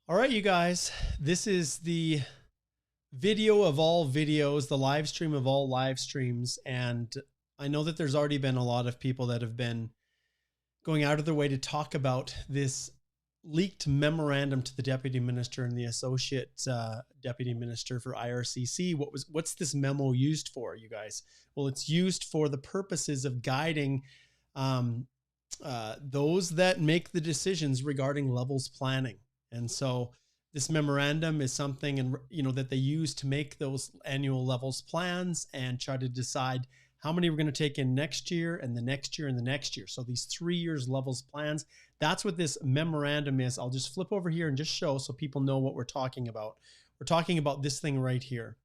All right, you guys, this is the video of all videos, the live stream of all live streams. And I know that there's already been a lot of people that have been going out of their way to talk about this leaked memorandum to the Deputy Minister and the Associate Deputy Minister for IRCC. What's this memo used for, you guys? Well, it's used for the purposes of guiding those that make the decisions regarding levels planning. And so this memorandum is something, and that they use to make those annual levels plans and try to decide how many we're going to take in next year and the next year and the next year. So these 3 years levels plans, that's what this memorandum is. I'll just flip over here and just show so people know what we're talking about. We're talking about this thing right here.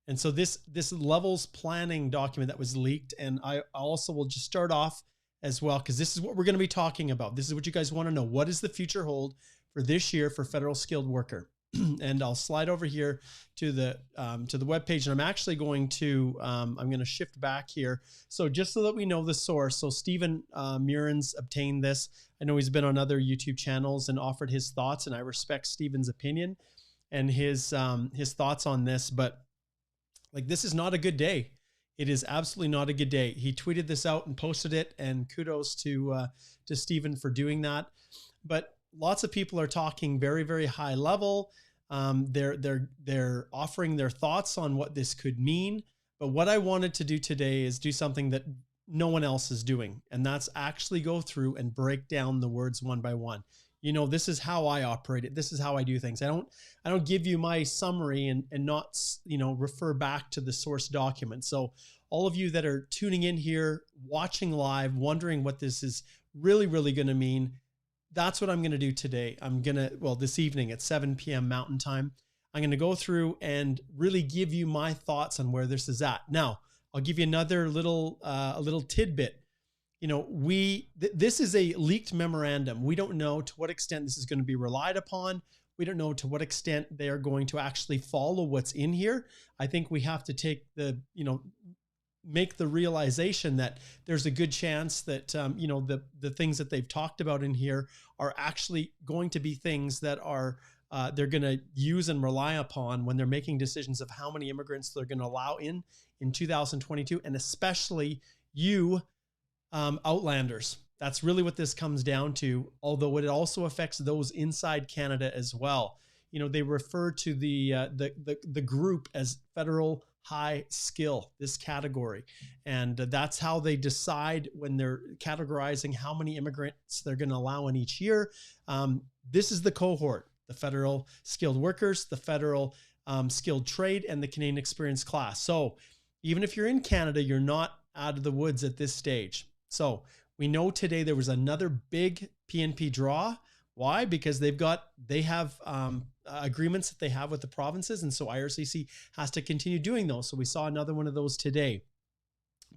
And so this levels planning document that was leaked, and I also will just start off as well, because this is what we're going to be talking about. This is what you guys want to know. What does the future hold for this year for federal skilled worker? And I'll slide over here to the webpage, and I'm actually going to I'm going to shift back here. So just so that we know the source. So Stephen Murin's obtained this. I know he's been on other YouTube channels and offered his thoughts, and I respect Stephen's opinion and his thoughts on this. But like, this is not a good day. It is absolutely not a good day. He tweeted this out and posted it, and kudos to Stephen for doing that. But lots of people are talking very, very high level. They're offering their thoughts on what this could mean. But what I wanted to do today is do something that no one else is doing, and that's actually go through and break down the words one by one. This is how I operate it. This is how I do things. I don't give you my summary and not, refer back to the source document. So all of you that are tuning in here, watching live, wondering what this is really, really going to mean, that's what I'm going to do today. This evening at 7 p.m. Mountain Time, I'm going to go through and really give you my thoughts on where this is at. Now, I'll give you another little tidbit. This is a leaked memorandum. We don't know to what extent this is going to be relied upon. We don't know to what extent they are going to actually follow what's in here. I think we have to take make the realization that there's a good chance that, the things that they've talked about in here are actually going to be things that are, they're going to use and rely upon when they're making decisions of how many immigrants they're going to allow in 2022. And especially you, outlanders. That's really what this comes down to, although it also affects those inside Canada as well. They refer to the group as federal high skill, this category. And that's how they decide when they're categorizing how many immigrants they're going to allow in each year. This is the cohort: the federal skilled workers, the federal skilled trade, and the Canadian experience class. So even if you're in Canada, you're not out of the woods at this stage. So we know today there was another big PNP draw. Why? Because they have agreements that they have with the provinces, and so IRCC has to continue doing those. So we saw another one of those today.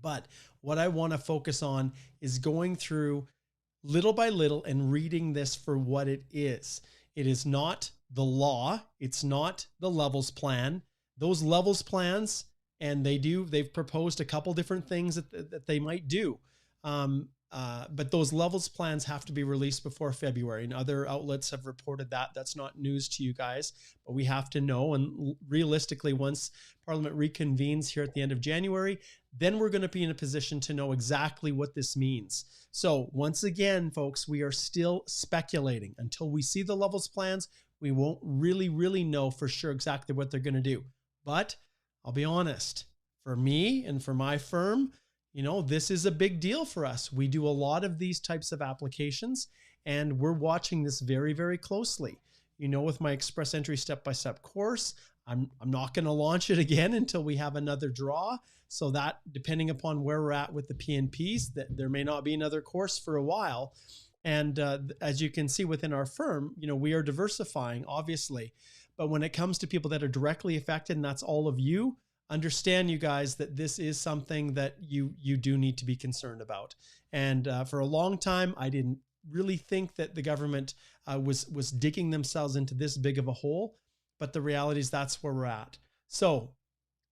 But what I want to focus on is going through little by little and reading this for what it is. It is not the law. It's not the levels plan. Those levels plans, and they've proposed a couple different things that they might do. But those levels plans have to be released before February, and other outlets have reported that. That's not news to you guys, but we have to know. And realistically, once Parliament reconvenes here at the end of January, then we're going to be in a position to know exactly what this means. So once again, folks, we are still speculating. Until we see the levels plans, we won't really know for sure exactly what they're going to do. But I'll be honest, for me and for my firm, this is a big deal for us. We do a lot of these types of applications, and we're watching this very, very closely. With my Express Entry step-by-step course, I'm not going to launch it again until we have another draw. So that, depending upon where we're at with the PNPs, that there may not be another course for a while. And as you can see within our firm, we are diversifying, obviously. But when it comes to people that are directly affected, and that's all of you, understand, you guys, that this is something that you do need to be concerned about. And for a long time, I didn't really think that the government was digging themselves into this big of a hole. But the reality is that's where we're at. So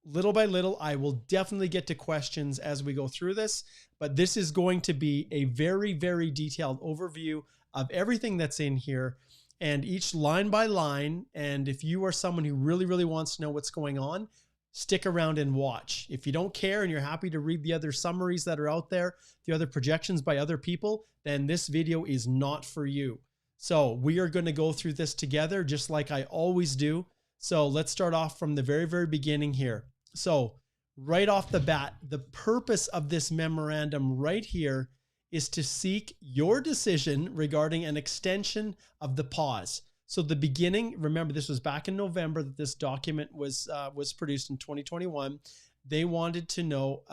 little by little, I will definitely get to questions as we go through this. But this is going to be a very, very detailed overview of everything that's in here. and each line by line. And if you are someone who really, really wants to know what's going on, stick around and watch. If you don't care and you're happy to read the other summaries that are out there, the other projections by other people, then this video is not for you. So we are going to go through this together just like I always do. So let's start off from the very, very beginning here. So right off the bat, the purpose of this memorandum right here is to seek your decision regarding an extension of the pause. So the beginning, remember this was back in November that this document was produced in 2021. They wanted to know,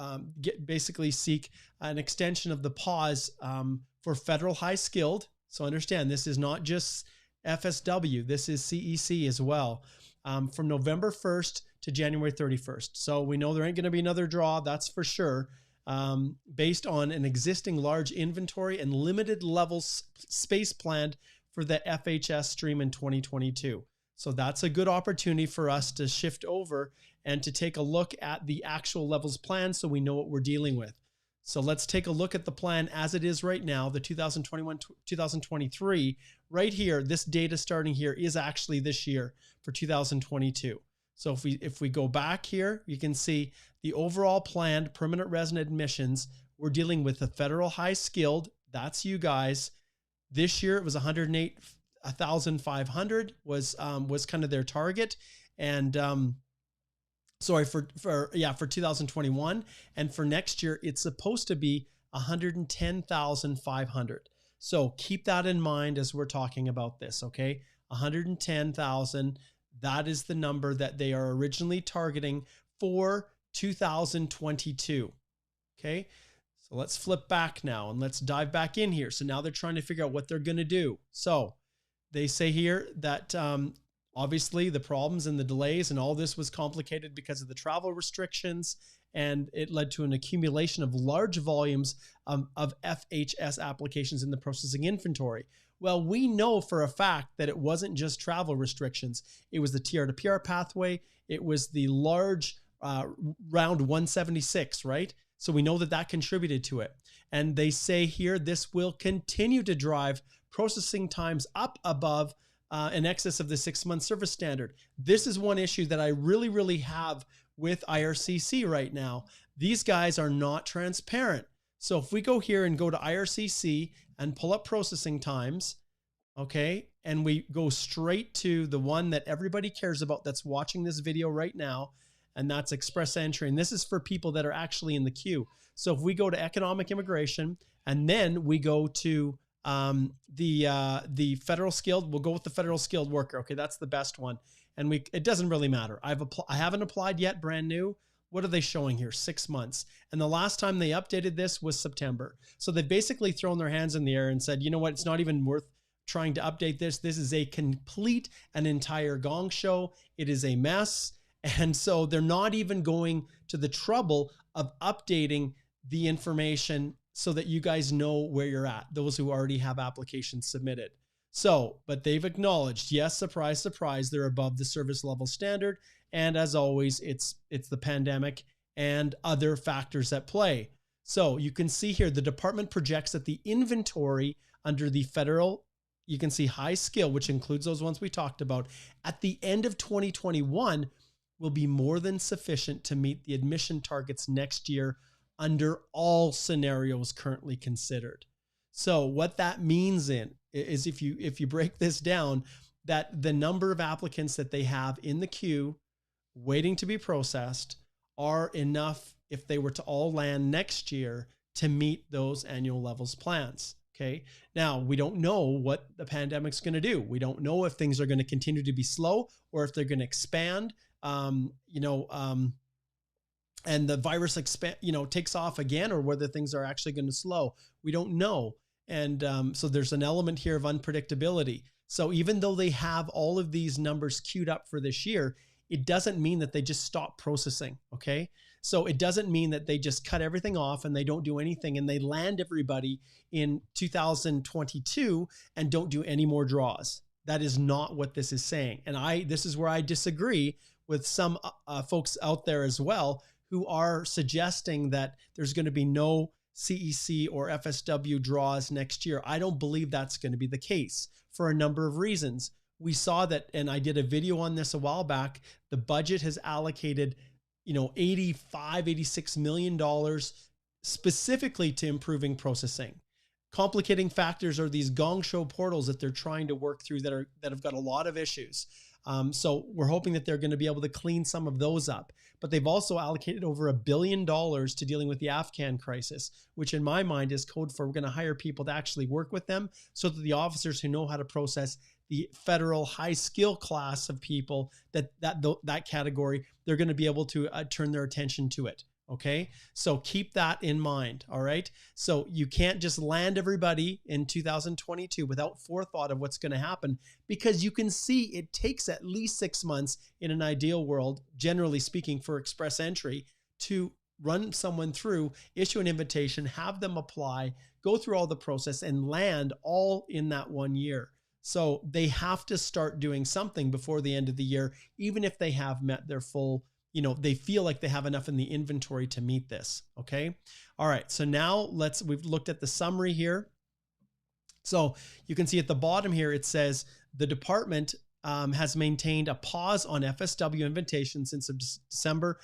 basically seek an extension of the pause for federal high skilled. So understand, this is not just FSW, this is CEC as well, from November 1st to January 31st. So we know there ain't gonna be another draw, that's for sure, based on an existing large inventory and limited levels space planned for the FHS stream in 2022. So that's a good opportunity for us to shift over and to take a look at the actual levels plan so we know what we're dealing with. So let's take a look at the plan as it is right now, the 2021-2023. Right here, this data starting here is actually this year for 2022. So if we go back here, you can see the overall planned permanent resident admissions. We're dealing with the federal high skilled, that's you guys. This year it was 108,500 was kind of their target, and sorry for 2021, and for next year it's supposed to be 110,500. So keep that in mind as we're talking about this, okay? 110,000, that is the number that they are originally targeting for 2022, okay? So let's flip back now and let's dive back in here. So now they're trying to figure out what they're going to do. So they say here that obviously the problems and the delays and all this was complicated because of the travel restrictions, and it led to an accumulation of large volumes of FHS applications in the processing inventory. Well, we know for a fact that it wasn't just travel restrictions. It was the TR to PR pathway. It was the large round 176, right? So we know that that contributed to it. And they say here, this will continue to drive processing times up above in excess of the 6-month service standard. This is one issue that I really, really have with IRCC right now. These guys are not transparent. So if we go here and go to IRCC and pull up processing times, okay, and we go straight to the one that everybody cares about that's watching this video right now, and that's Express Entry. And this is for people that are actually in the queue. So if we go to economic immigration and then we go to the federal skilled, we'll go with the federal skilled worker. Okay, that's the best one. And it doesn't really matter. I haven't applied yet, brand new. What are they showing here? 6 months. And the last time they updated this was September. So they've basically thrown their hands in the air and said, you know what, it's not even worth trying to update this. This is a complete and entire gong show. It is a mess. And so they're not even going to the trouble of updating the information so that you guys know where you're at, those who already have applications submitted. So, but they've acknowledged, yes, surprise, surprise, they're above the service level standard. And as always, it's the pandemic and other factors at play. So you can see here, the department projects that the inventory under the federal, you can see high skill, which includes those ones we talked about, at the end of 2021 will be more than sufficient to meet the admission targets next year under all scenarios currently considered. So what that means is if you break this down, that the number of applicants that they have in the queue waiting to be processed are enough if they were to all land next year to meet those annual levels plans. Okay. Now we don't know what the pandemic's going to do. We don't know if things are going to continue to be slow or if they're going to expand, and the virus takes off again, or whether things are actually going to slow. We don't know. And so there's an element here of unpredictability. So even though they have all of these numbers queued up for this year, it doesn't mean that they just stop processing. Okay. So it doesn't mean that they just cut everything off and they don't do anything and they land everybody in 2022 and don't do any more draws. That is not what this is saying. And this is where I disagree with some folks out there as well, who are suggesting that there's going to be no CEC or FSW draws next year. I don't believe that's going to be the case for a number of reasons. We saw that, and I did a video on this a while back, the budget has allocated, $86 million specifically to improving processing. Complicating factors are these gong show portals that they're trying to work through that have got a lot of issues. So we're hoping that they're going to be able to clean some of those up. But they've also allocated over $1 billion to dealing with the Afghan crisis, which in my mind is code for we're going to hire people to actually work with them so that the officers who know how to process the federal high skill class of people, that category, they're going to be able to turn their attention to it. Okay, so keep that in mind. All right, so you can't just land everybody in 2022 without forethought of what's going to happen, because you can see it takes at least 6 months in an ideal world, generally speaking, for Express Entry to run someone through, issue an invitation, have them apply, go through all the process, and land all in that 1 year. So they have to start doing something before the end of the year, even if they have met their full, they feel like they have enough in the inventory to meet this. Okay. All right. So now we've looked at the summary here. So you can see at the bottom here, it says the department has maintained a pause on FSW invitations since December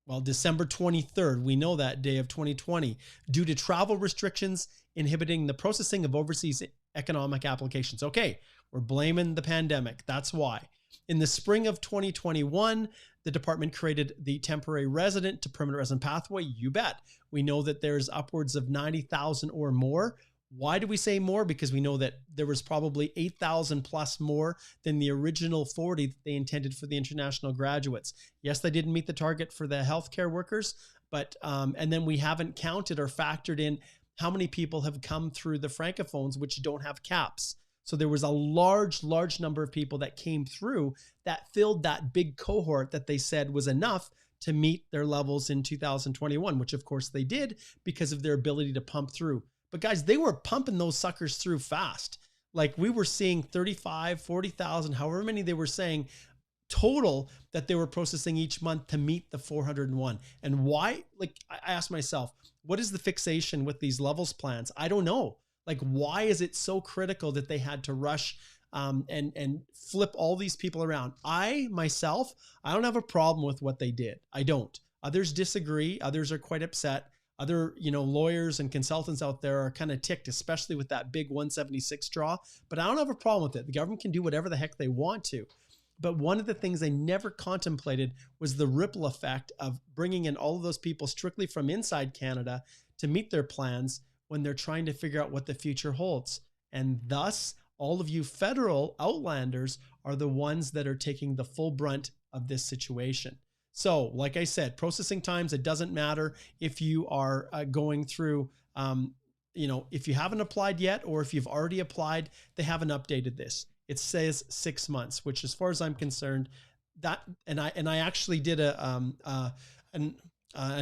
23rd. We know that day of 2020 due to travel restrictions inhibiting the processing of overseas economic applications. Okay. We're blaming the pandemic. That's why. In the spring of 2021, the department created the temporary resident to permanent resident pathway. You bet. We know that there's upwards of 90,000 or more. Why do we say more? Because we know that there was probably 8,000 plus more than the original 40 that they intended for the international graduates. Yes, they didn't meet the target for the healthcare workers, but and then we haven't counted or factored in how many people have come through the francophones, which don't have caps. So there was a large number of people that came through that filled that big cohort that they said was enough to meet their levels in 2021, which of course they did because of their ability to pump through. But guys, they were pumping those suckers through fast. Like we were seeing 35, 40,000, however many they were saying total that they were processing each month to meet the 401. And why? Like I asked myself, what is the fixation with these levels plans? I don't know. Like, why is it so critical that they had to rush and flip all these people around? I don't have a problem with what they did. I don't. Others disagree. Others are quite upset. Other, lawyers and consultants out there are kind of ticked, especially with that big 176 draw. But I don't have a problem with it. The government can do whatever the heck they want to. But one of the things they never contemplated was the ripple effect of bringing in all of those people strictly from inside Canada to meet their plans when they're trying to figure out what the future holds. And thus, all of you federal outlanders are the ones that are taking the full brunt of this situation. So, like I said, processing times, it doesn't matter if you are going through, if you haven't applied yet, or if you've already applied, they haven't updated this. It says 6 months, which as far as I'm concerned, and I actually did an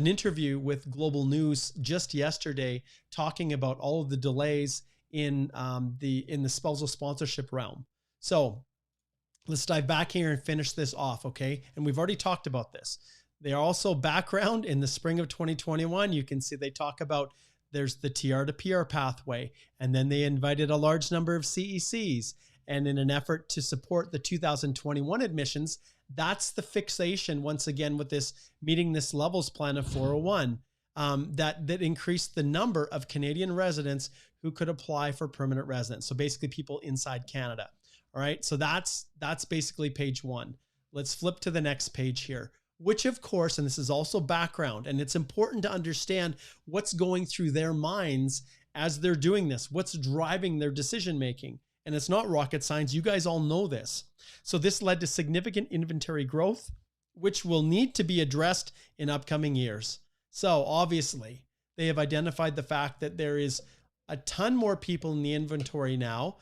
interview with Global News just yesterday talking about all of the delays in the spousal sponsorship realm. So let's dive back here and finish this off, okay? And we've already talked about this. They are also background in the spring of 2021. You can see they talk about there's the TR to PR pathway, and then they invited a large number of CECs. And in an effort to support the 2021 admissions, that's the fixation once again with this meeting this levels plan of 401 that increased the number of Canadian residents who could apply for permanent residence. So basically people inside Canada. All right. So that's basically page 1. Let's flip to the next page here, which of course, and this is also background, and it's important to understand what's going through their minds as they're doing this, what's driving their decision making. And it's not rocket science. You guys all know this. So this led to significant inventory growth, which will need to be addressed in upcoming years. So obviously they have identified the fact that there is a ton more people in the inventory now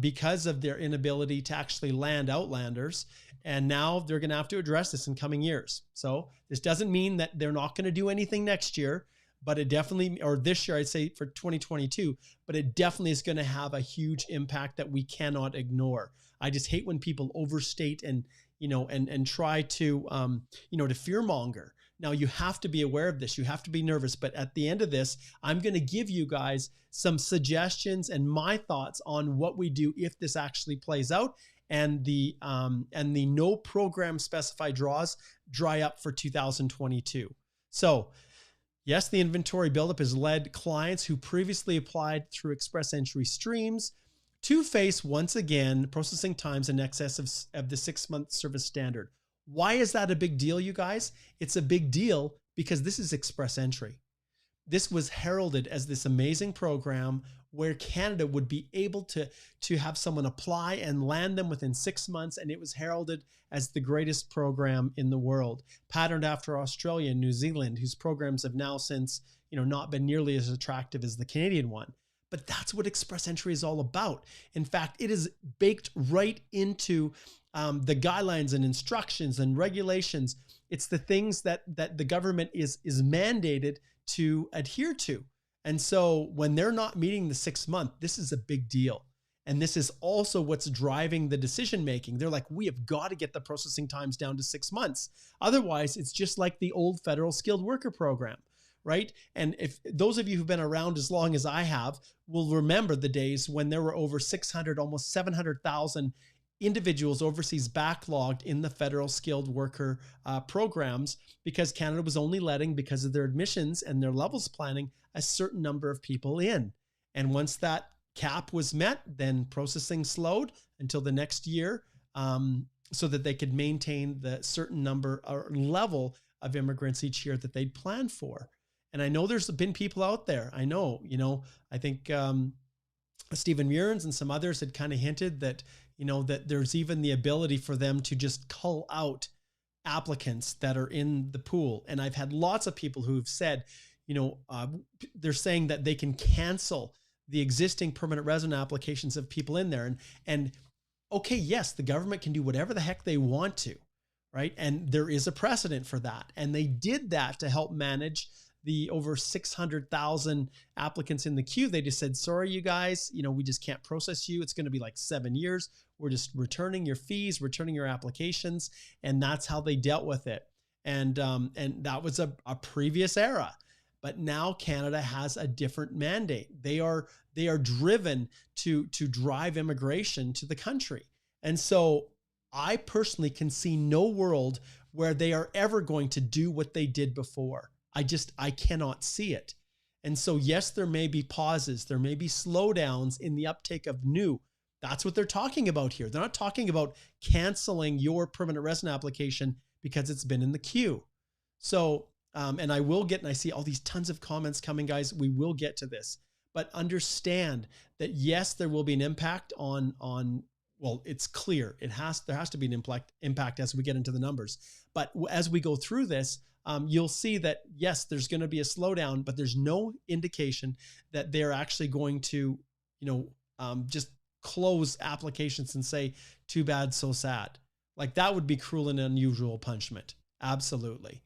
because of their inability to actually land outlanders. And now they're going to have to address this in coming years. So this doesn't mean that they're not going to do anything next year, but it definitely, or this year, I'd say for 2022, but it definitely is going to have a huge impact that we cannot ignore. I just hate when people overstate and try to, to fearmonger. Now you have to be aware of this. You have to be nervous. But at the end of this, I'm going to give you guys some suggestions and my thoughts on what we do if this actually plays out and the no program specified draws dry up for 2022. So yes, the inventory buildup has led clients who previously applied through Express Entry streams to face once again processing times in excess of the 6-month service standard. Why is that a big deal, you guys? It's a big deal because this is Express Entry. This was heralded as this amazing program where Canada would be able to have someone apply and land them within 6 months, and it was heralded as the greatest program in the world, patterned after Australia and New Zealand, whose programs have now since not been nearly as attractive as the Canadian one. But that's what Express Entry is all about. In fact, it is baked right into the guidelines and instructions and regulations. It's the things that the government is mandated to adhere to. And so when they're not meeting the 6 month, this is a big deal. And this is also what's driving the decision making. They're like, we have got to get the processing times down to 6 months. Otherwise, it's just like the old federal skilled worker program, right? And if those of you who've been around as long as I have will remember the days when there were over 600, almost 700,000 individuals overseas backlogged in the federal skilled worker programs because Canada was only letting, because of their admissions and their levels planning, a certain number of people in. And once that cap was met, then processing slowed until the next year so that they could maintain the certain number or level of immigrants each year that they'd planned for. And I know there's been people out there. I know, I think Stephen Mearns and some others had kind of hinted that, that there's even the ability for them to just cull out applicants that are in the pool. And I've had lots of people who've said, they're saying that they can cancel the existing permanent resident applications of people in there. And okay, yes, the government can do whatever the heck they want to, right? And there is a precedent for that. And they did that to help manage the over 600,000 applicants in the queue. They just said, sorry, you guys, we just can't process you. It's going to be like 7 years. We're just returning your fees, returning your applications. And that's how they dealt with it. And that was a previous era. But now Canada has a different mandate. They are driven to drive immigration to the country. And so I personally can see no world where they are ever going to do what they did before. I cannot see it. And so, yes, there may be pauses. There may be slowdowns in the uptake of new. That's what they're talking about here. They're not talking about canceling your permanent resident application because it's been in the queue. So, and I will get, and I see all these tons of comments coming, guys. We will get to this, but understand that yes, there will be an impact on, well, it's clear. There has to be an impact as we get into the numbers. But as we go through this, you'll see that, yes, there's going to be a slowdown, but there's no indication that they're actually going to, just close applications and say, too bad, so sad. Like that would be cruel and unusual punishment. Absolutely.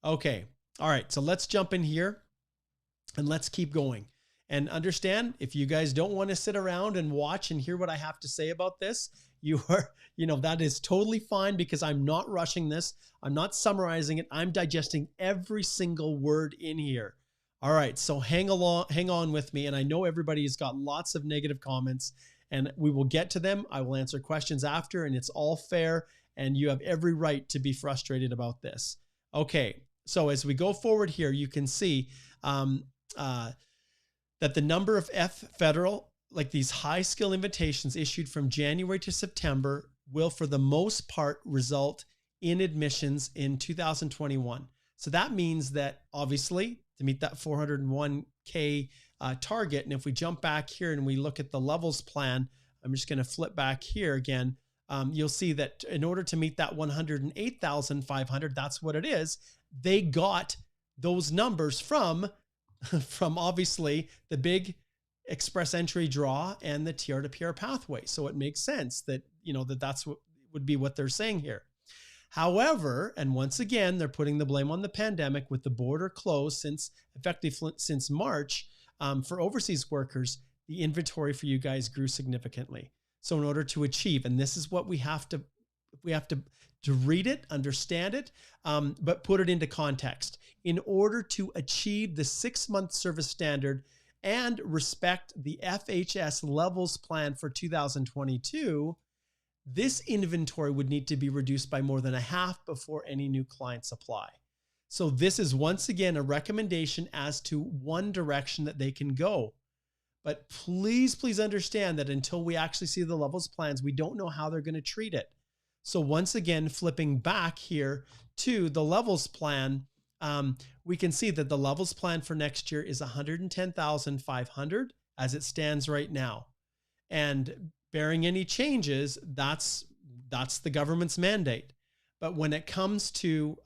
Okay. All right. So let's jump in here and let's keep going. And understand, if you guys don't want to sit around and watch and hear what I have to say about this, that is totally fine, because I'm not rushing this. I'm not summarizing it. I'm digesting every single word in here. All right. So hang on with me. And I know everybody has got lots of negative comments, and we will get to them. I will answer questions after, and it's all fair. And you have every right to be frustrated about this. Okay. So as we go forward here, you can see that the number of federal, like these high skill invitations issued from January to September, will for the most part result in admissions in 2021. So that means that obviously to meet that 401k target. And if we jump back here and we look at the levels plan, I'm just going to flip back here again. You'll see that in order to meet that 108,500, that's what it is. They got those numbers from obviously the big Express Entry draw and the TR to PR pathway. So it makes sense that, that's what would be what they're saying here. However, and once again, they're putting the blame on the pandemic with the border closed effective since March. For overseas workers, the inventory for you guys grew significantly. So in order to achieve, and this is what we have to to read it, understand it, but put it into context. In order to achieve the 6-month service standard and respect the FHS levels plan for 2022, this inventory would need to be reduced by more than a half before any new clients apply. So this is once again a recommendation as to one direction that they can go. But please, please understand that until we actually see the levels plans, we don't know how they're going to treat it. So once again, flipping back here to the levels plan, we can see that the levels plan for next year is $110,500 as it stands right now. And bearing any changes, that's the government's mandate. But when it comes to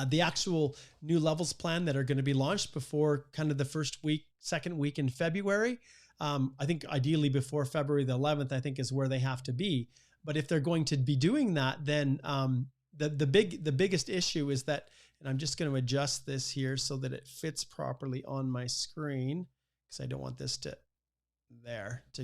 the actual new levels plan that are going to be launched before kind of the second week in February, I think ideally before February the 11th, I think is where they have to be. But if they're going to be doing that, then the biggest issue is that, and I'm just going to adjust this here so that it fits properly on my screen, because I don't want this to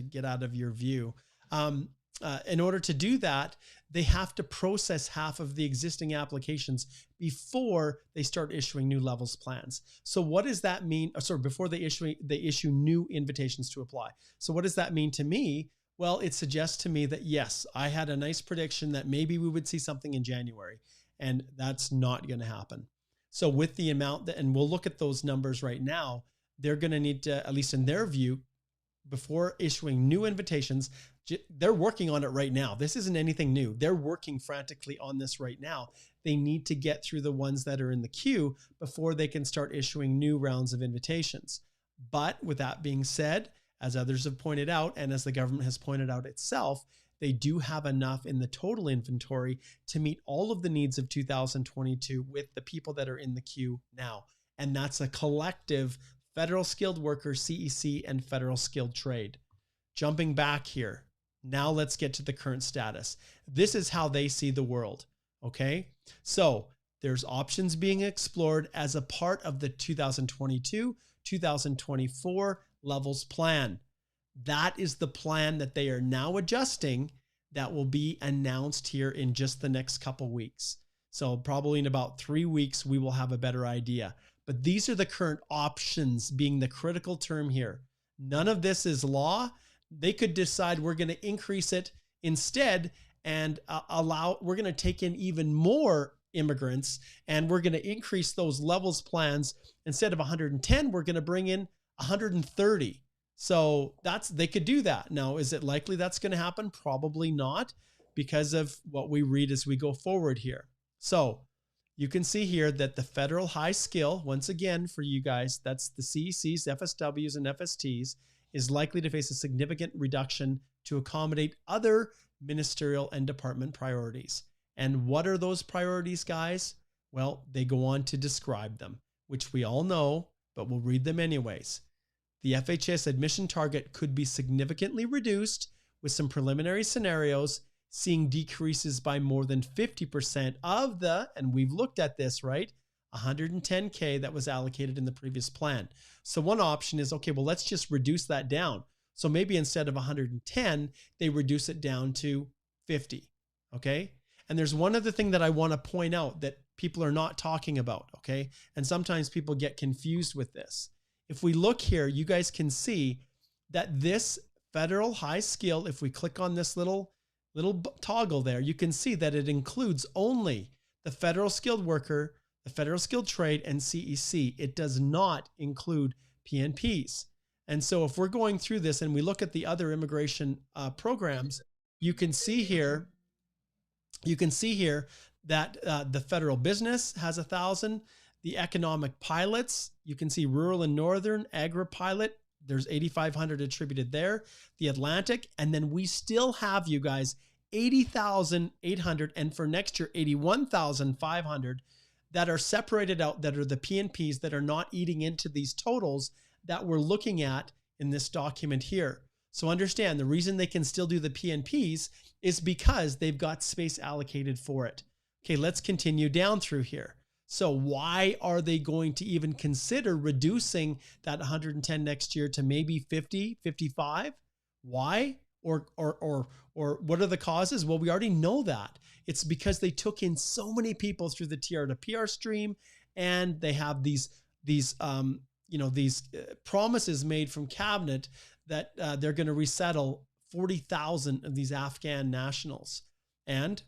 get out of your view. In order to do that, they have to process half of the existing applications before they start issuing new levels plans. So what does that mean? Sorry, before they issue new invitations to apply. So what does that mean to me? Well, it suggests to me that yes, I had a nice prediction that maybe we would see something in January, and that's not going to happen. So with the amount that, and we'll look at those numbers right now, they're going to need to, at least in their view, before issuing new invitations, they're working on it right now. This isn't anything new. They're working frantically on this right now. They need to get through the ones that are in the queue before they can start issuing new rounds of invitations. But with that being said, as others have pointed out, and as the government has pointed out itself, they do have enough in the total inventory to meet all of the needs of 2022 with the people that are in the queue now. And that's a collective federal skilled worker, CEC, and federal skilled trade. Jumping back here, now let's get to the current status. This is how they see the world, okay? So there's options being explored as a part of the 2022-2024 levels plan. That is the plan that they are now adjusting that will be announced here in just the next couple weeks. So probably in about 3 weeks, we will have a better idea. But these are the current options being the critical term here. None of this is law. They could decide we're going to increase it instead and we're going to take in even more immigrants, and we're going to increase those levels plans. Instead of 110, we're going to bring in 130. So they could do that. Now, is it likely that's going to happen? Probably not, because of what we read as we go forward here. So you can see here that the federal high skill, once again, for you guys, that's the CECs, FSWs, and FSTs, is likely to face a significant reduction to accommodate other ministerial and department priorities. And what are those priorities, guys? Well, they go on to describe them, which we all know, but we'll read them anyways. The FHS admission target could be significantly reduced, with some preliminary scenarios seeing decreases by more than 50% of the, and we've looked at this, right, 110K that was allocated in the previous plan. So one option is, okay, well, let's just reduce that down. So maybe instead of 110, they reduce it down to 50, okay? And there's one other thing that I want to point out that people are not talking about, okay? And sometimes people get confused with this. If we look here, you guys can see that this federal high skill, if we click on this little toggle there, you can see that it includes only the federal skilled worker, the federal skilled trade, and CEC. It does not include PNPs. And so if we're going through this and we look at the other immigration programs, you can see here that the federal business has 1,000. The economic pilots, you can see rural and northern, agri-pilot, there's 8,500 attributed there. The Atlantic, and then we still have, you guys, 80,800, and for next year, 81,500 that are separated out, that are the PNPs that are not eating into these totals that we're looking at in this document here. So understand, the reason they can still do the PNPs is because they've got space allocated for it. Okay, let's continue down through here. So why are they going to even consider reducing that 110 next year to maybe 50, 55? Why? Or what are the causes? Well, we already know that. It's because they took in so many people through the TR to PR stream, and they have these promises made from cabinet that they're going to resettle 40,000 of these Afghan nationals. And,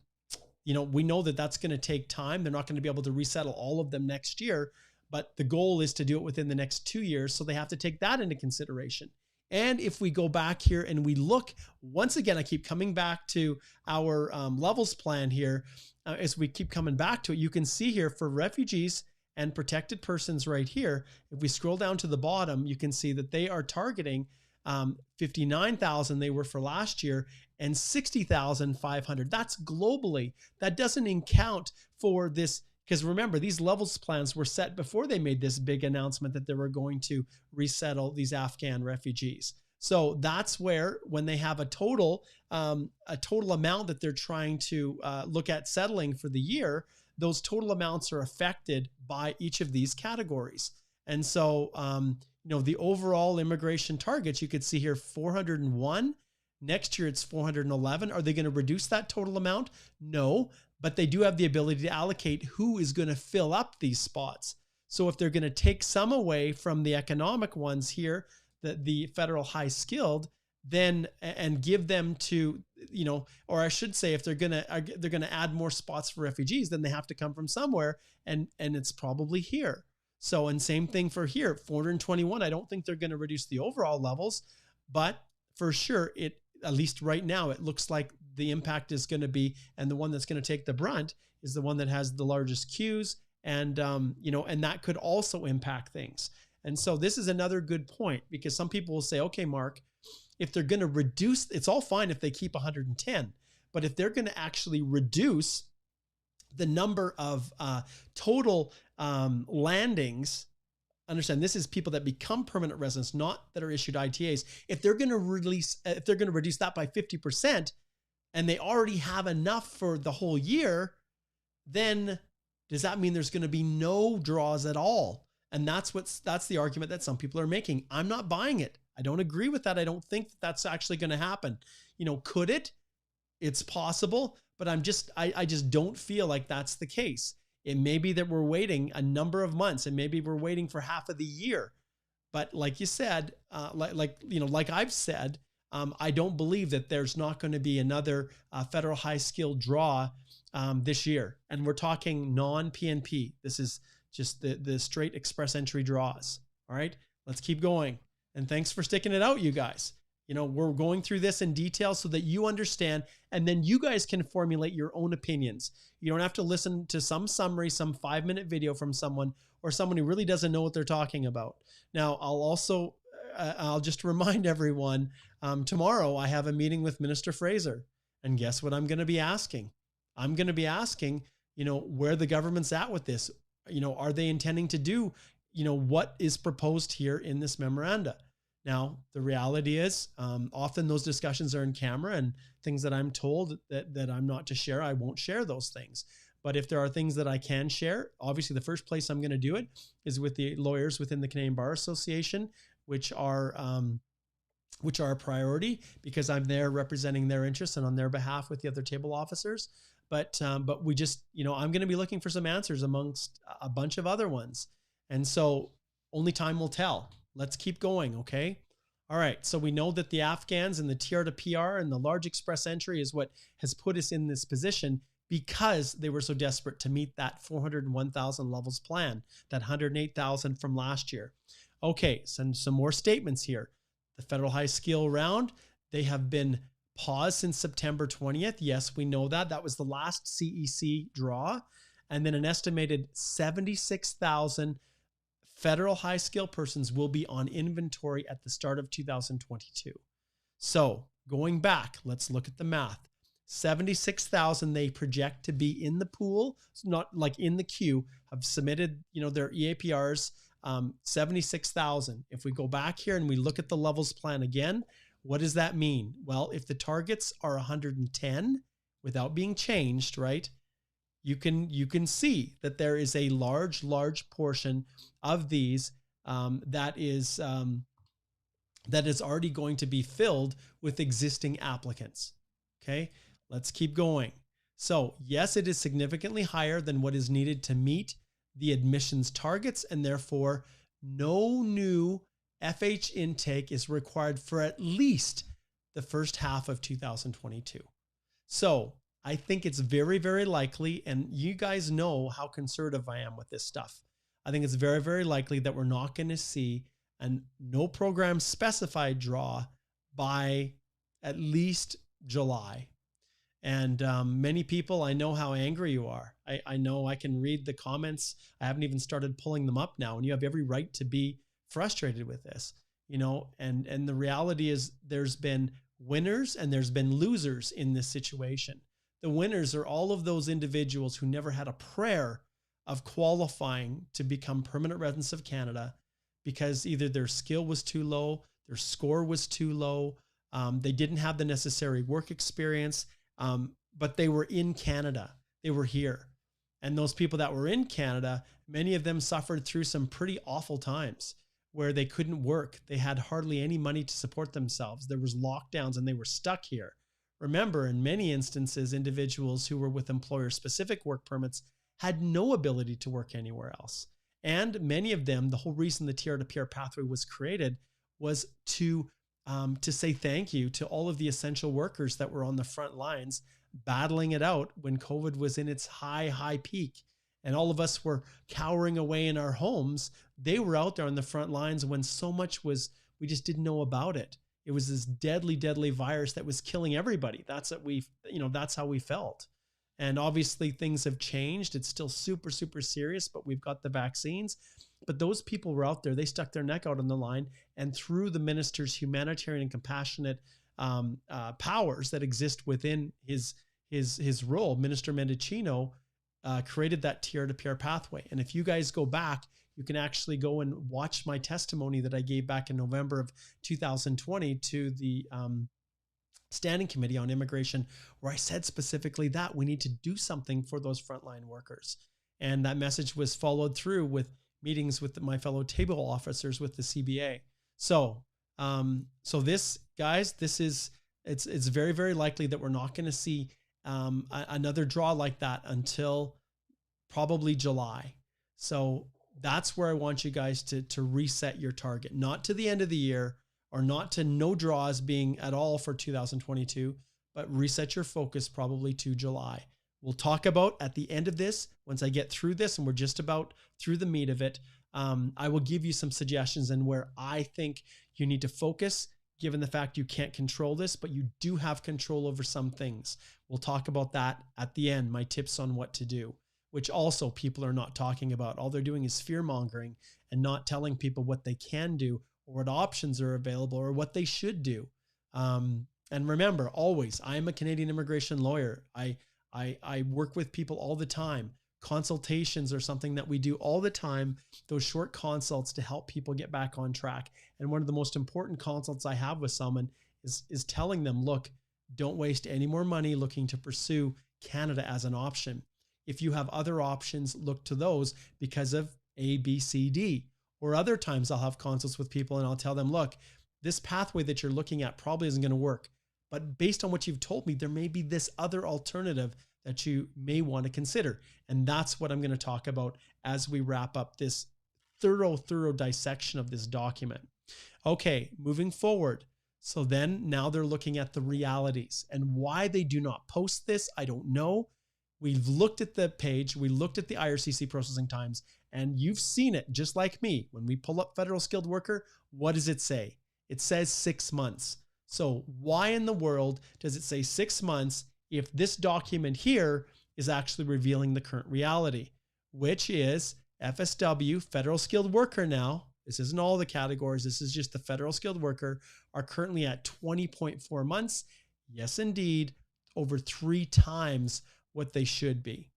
we know that that's going to take time. They're not going to be able to resettle all of them next year, but the goal is to do it within the next 2 years. So they have to take that into consideration. And if we go back here and we look, once again, I keep coming back to our levels plan here. As we keep coming back to it, you can see here for refugees and protected persons right here, if we scroll down to the bottom, you can see that they are targeting 59,000 they were for last year and 60,500. That's globally. That doesn't account for this, because remember, these levels plans were set before they made this big announcement that they were going to resettle these Afghan refugees. So that's where, when they have a total amount that they're trying to look at settling for the year, those total amounts are affected by each of these categories. And so, the overall immigration targets, you could see here 401. Next year, it's 411. Are they going to reduce that total amount? No, but they do have the ability to allocate who is going to fill up these spots. So if they're going to take some away from the economic ones here, the federal high skilled, then and give them to, or I should say, if they're going to add more spots for refugees, then they have to come from somewhere, and it's probably here. So, and same thing for here, 421. I don't think they're going to reduce the overall levels, but for sure, at least right now, it looks like the impact is going to be, and the one that's going to take the brunt is the one that has the largest queues, and and that could also impact things. And so this is another good point, because some people will say, okay, Mark, if they're going to reduce, it's all fine if they keep 110, but if they're going to actually reduce the number of total landings, understand this is people that become permanent residents, not that are issued ITAs. If they're going to reduce that by 50%, and they already have enough for the whole year, then does that mean there's going to be no draws at all? And that's the argument that some people are making. I'm not buying it. I don't agree with that. I don't think that's actually going to happen. Could it? It's possible, but I just don't feel like that's the case. It may be that we're waiting a number of months, and maybe we're waiting for half of the year. But like you said, like I've said, I don't believe that there's not going to be another federal high skill draw this year. And we're talking non-PNP. This is just the straight express entry draws. All right, let's keep going. And thanks for sticking it out, you guys. We're going through this in detail so that you understand, and then you guys can formulate your own opinions. You don't have to listen to some summary, some 5-minute video from someone, or someone who really doesn't know what they're talking about. Now, I'll just remind everyone, tomorrow I have a meeting with Minister Fraser, and guess what I'm going to be asking? I'm going to be asking, where the government's at with this. Are they intending to do, what is proposed here in this memoranda? Now, the reality is, often those discussions are in camera, and things that I'm told that I'm not to share, I won't share those things. But if there are things that I can share, obviously the first place I'm going to do it is with the lawyers within the Canadian Bar Association, which are a priority, because I'm there representing their interests and on their behalf with the other table officers. But we just, I'm going to be looking for some answers amongst a bunch of other ones. And so only time will tell. Let's keep going, okay? All right, so we know that the Afghans and the TR to PR and the large express entry is what has put us in this position, because they were so desperate to meet that 401,000 levels plan, that 108,000 from last year. Okay, some more statements here. The federal high skill round, they have been paused since September 20th. Yes, we know that. That was the last CEC draw. And then an estimated 76,000 federal high skill persons will be on inventory at the start of 2022. So going back, let's look at the math. 76,000 they project to be in the pool, so not like in the queue, have submitted, their EAPRs, 76,000. If we go back here and we look at the levels plan again, what does that mean? Well, if the targets are 110 without being changed, right? You can see that there is a large portion of these that is that is already going to be filled with existing applicants. Okay, let's keep going. So yes, it is significantly higher than what is needed to meet the admissions targets, and therefore no new FH intake is required for at least the first half of 2022. So I think it's very, very likely, and you guys know how conservative I am with this stuff. I think it's very, very likely that we're not going to see a no program specified draw by at least July. And many people, I know how angry you are. I know I can read the comments. I haven't even started pulling them up now, and you have every right to be frustrated with this, you know, and the reality is there's been winners and there's been losers in this situation. The winners are all of those individuals who never had a prayer of qualifying to become permanent residents of Canada because either their skill was too low, their score was too low, they didn't have the necessary work experience, but they were in Canada, they were here. And those people that were in Canada, many of them suffered through some pretty awful times where they couldn't work. They had hardly any money to support themselves. There was lockdowns and they were stuck here. Remember, in many instances, individuals who were with employer-specific work permits had no ability to work anywhere else. And many of them, the whole reason the TR to PR pathway was created was to say thank you to all of the essential workers that were on the front lines battling it out when COVID was in its high peak. And all of us were cowering away in our homes. They were out there on the front lines when so much was, we just didn't know about it. It was this deadly, deadly virus that was killing everybody. That's what we, that's how we felt. And obviously things have changed. It's still super, super serious, but we've got the vaccines. But those people were out there. They stuck their neck out on the line, and through the minister's humanitarian and compassionate powers that exist within his role, Minister Mendicino created that TR to PR pathway. And if you guys go back, you can actually go and watch my testimony that I gave back in November of 2020 to the Standing Committee on Immigration, where I said specifically that we need to do something for those frontline workers. And that message was followed through with meetings with my fellow table officers with the CBA. So this, guys, it's very, very likely that we're not going to see another draw like that until probably July. So that's where I want you guys to reset your target, not to the end of the year or not to no draws being at all for 2022, but reset your focus probably to July. We'll talk about at the end of this, once I get through this and we're just about through the meat of it, I will give you some suggestions and where I think you need to focus, given the fact you can't control this, but you do have control over some things. We'll talk about that at the end, my tips on what to do, which also people are not talking about. All they're doing is fear mongering and not telling people what they can do or what options are available or what they should do. And remember, always, I'm a Canadian immigration lawyer. I work with people all the time. Consultations are something that we do all the time, those short consults to help people get back on track. And one of the most important consults I have with someone is telling them, look, don't waste any more money looking to pursue Canada as an option. If you have other options, look to those because of A, B, C, D. Or other times I'll have consults with people and I'll tell them, look, this pathway that you're looking at probably isn't going to work. But based on what you've told me, there may be this other alternative that you may want to consider. And that's what I'm going to talk about as we wrap up this thorough dissection of this document. Okay, moving forward. So then now they're looking at the realities and why they do not post this. I don't know. We've looked at the page. We looked at the IRCC processing times, and you've seen it just like me. When we pull up federal skilled worker, what does it say? It says 6 months. So why in the world does it say 6 months if this document here is actually revealing the current reality, which is FSW, federal skilled worker now, this isn't all the categories, this is just the federal skilled worker, are currently at 20.4 months. Yes, indeed, over 3 times what they should be.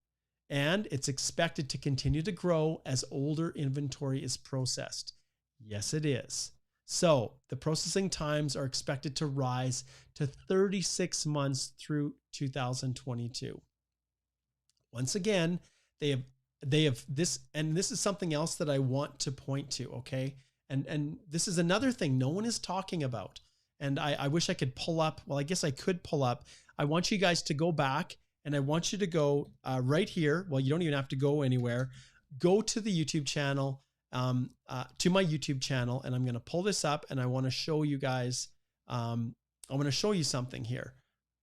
And it's expected to continue to grow as older inventory is processed. Yes, it is. So the processing times are expected to rise to 36 months through 2022. Once again, they have this, and this is something else that I want to point to, okay? And this is another thing no one is talking about. And I wish I could pull up. Well, I guess I could pull up. I want you guys to go back, and I want you to go right here. Well, you don't even have to go anywhere. Go to the YouTube channel, to my YouTube channel, and I'm going to pull this up, and I want to show you guys. I want to show you something here.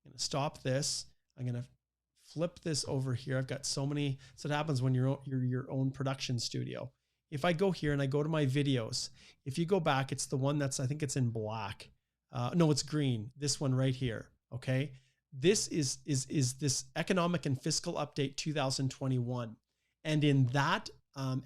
I'm going to stop this. I'm going to flip this over here. I've got so many. So it happens when you're your own production studio. If I go here and I go to my videos, if you go back, it's the one that's, I think it's in black. No, it's green. This one right here. Okay. This is this Economic and Fiscal Update 2021. And in that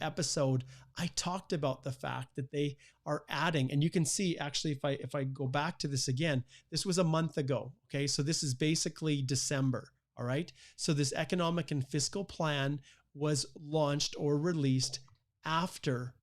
episode, I talked about the fact that they are adding, and you can see actually, if I go back to this again, this was a month ago. Okay. So this is basically December. All right. So this economic and fiscal plan was launched or released after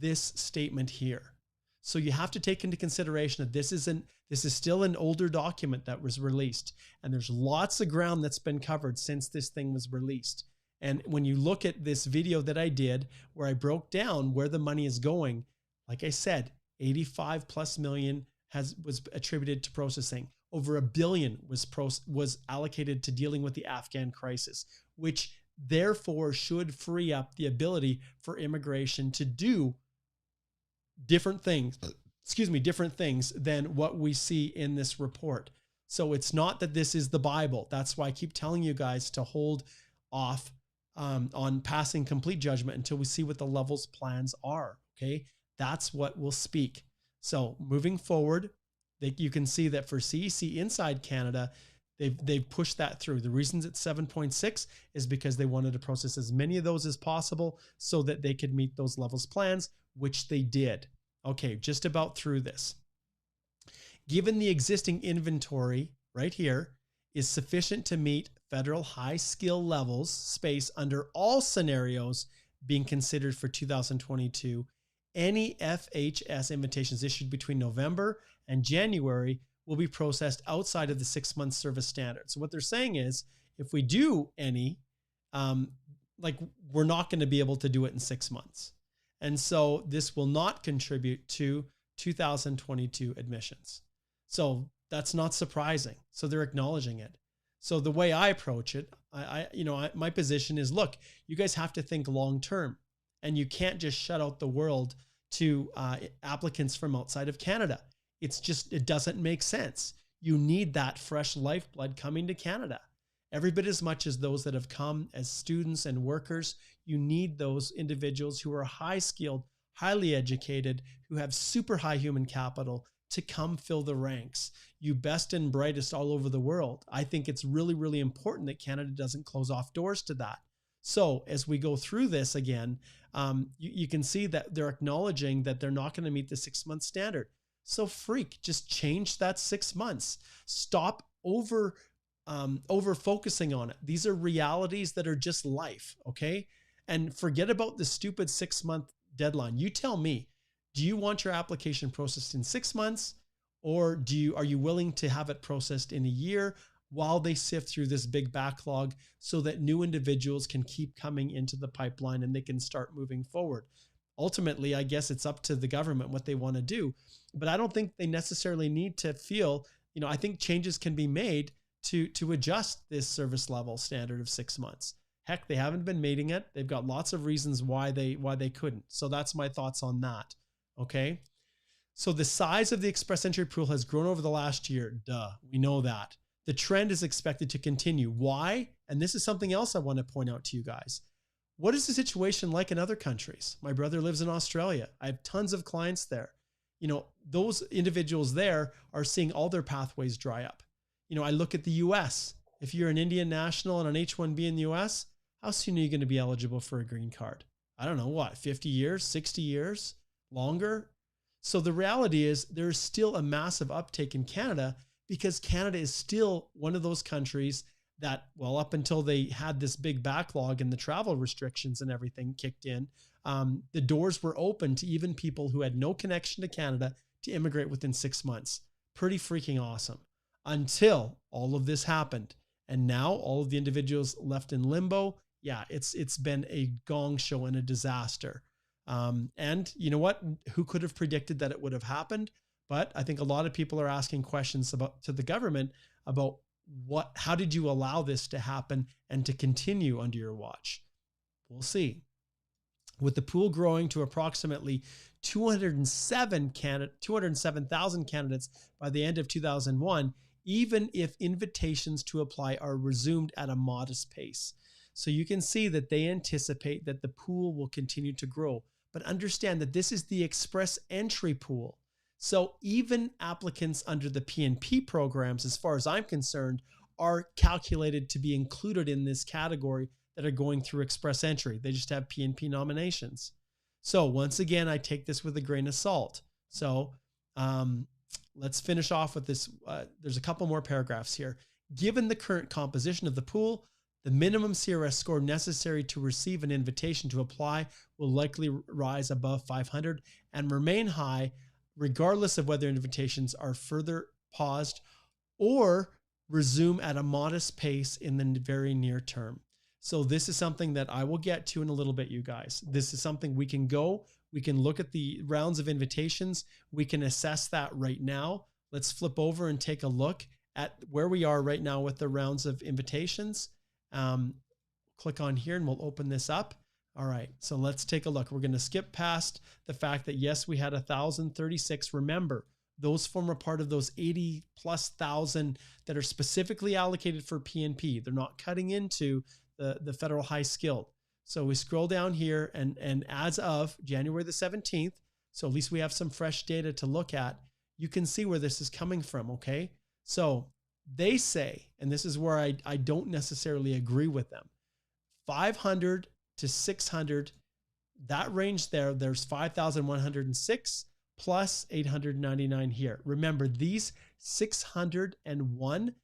this statement here. So you have to take into consideration that this is still an older document that was released, and there's lots of ground that's been covered since this thing was released. And when you look at this video that I did, where I broke down where the money is going, like I said, 85+ million was attributed to processing. Over $1 billion was allocated to dealing with the Afghan crisis, which therefore should free up the ability for immigration to do different things, different things than what we see in this report. So it's not that this is the Bible. That's why I keep telling you guys to hold off on passing complete judgment until we see what the levels plans are. Okay. That's what will speak. So moving forward, you can see that for CEC inside Canada, they've pushed that through. The reasons it's 7.6 is because they wanted to process as many of those as possible so that they could meet those levels plans, which they did. Okay, just about through this. Given the existing inventory right here is sufficient to meet federal high skill levels space under all scenarios being considered for 2022, any FHS invitations issued between November and January will be processed outside of the 6-month service standard. So what they're saying is, if we do any, we're not going to be able to do it in 6 months. And so this will not contribute to 2022 admissions. So that's not surprising. So they're acknowledging it. So the way I approach it, my position is, look, you guys have to think long-term, and you can't just shut out the world to applicants from outside of Canada. It doesn't make sense. You need that fresh lifeblood coming to Canada. Every bit as much as those that have come as students and workers, you need those individuals who are high skilled, highly educated, who have super high human capital to come fill the ranks. You best and brightest all over the world. I think it's really, really important that Canada doesn't close off doors to that. So as we go through this again, you can see that they're acknowledging that they're not going to meet the 6-month standard. So just change that 6 months. Stop over focusing on it. These are realities that are just life. Okay. And forget about the stupid 6-month deadline. You tell me, do you want your application processed in 6 months, or are you willing to have it processed in a year while they sift through this big backlog so that new individuals can keep coming into the pipeline and they can start moving forward? Ultimately, I guess it's up to the government what they want to do, but I don't think they necessarily need to feel, I think changes can be made to adjust this service level standard of 6 months. Heck, they haven't been meeting it. They've got lots of reasons why they couldn't. So that's my thoughts on that. Okay. So the size of the Express Entry pool has grown over the last year. Duh. We know that. The trend is expected to continue. Why? And this is something else I want to point out to you guys. What is the situation like in other countries? My brother lives in Australia. I have tons of clients there. Those individuals there are seeing all their pathways dry up. I look at the US. If you're an Indian national and an H-1B in the US, how soon are you going to be eligible for a green card? I don't know, what, 50 years, 60 years, longer? So the reality is there's still a massive uptake in Canada because Canada is still one of those countries that, well, up until they had this big backlog and the travel restrictions and everything kicked in, the doors were open to even people who had no connection to Canada to immigrate within 6 months. Pretty freaking awesome. Until all of this happened. And now all of the individuals left in limbo. Yeah, it's been a gong show and a disaster. And you know what? Who could have predicted that it would have happened? But I think a lot of people are asking questions to the government about how did you allow this to happen and to continue under your watch? We'll see. With the pool growing to approximately 207,000 candidates by the end of 2001, even if invitations to apply are resumed at a modest pace. So you can see that they anticipate that the pool will continue to grow. But understand that this is the express entry pool. So even applicants under the PNP programs, as far as I'm concerned, are calculated to be included in this category that are going through express entry. They just have PNP nominations. So once again, I take this with a grain of salt. So let's finish off with this. There's a couple more paragraphs here. Given the current composition of the pool, the minimum CRS score necessary to receive an invitation to apply will likely rise above 500 and remain high, regardless of whether invitations are further paused or resume at a modest pace in the very near term. So this is something that I will get to in a little bit, you guys. This is something we can look at the rounds of invitations. We can assess that right now. Let's flip over and take a look at where we are right now with the rounds of invitations. Click on here and we'll open this up. All right, so let's take a look. We're going to skip past the fact that yes, we had 1,036. Remember, those form a part of those 80,000+ that are specifically allocated for PNP. They're not cutting into the federal high skilled. So we scroll down here and as of January the 17th, so at least we have some fresh data to look at, you can see where this is coming from, okay? So they say, and this is where I don't necessarily agree with them, 500 to 600, that range there's 5,106 plus 899 here. Remember, these 601,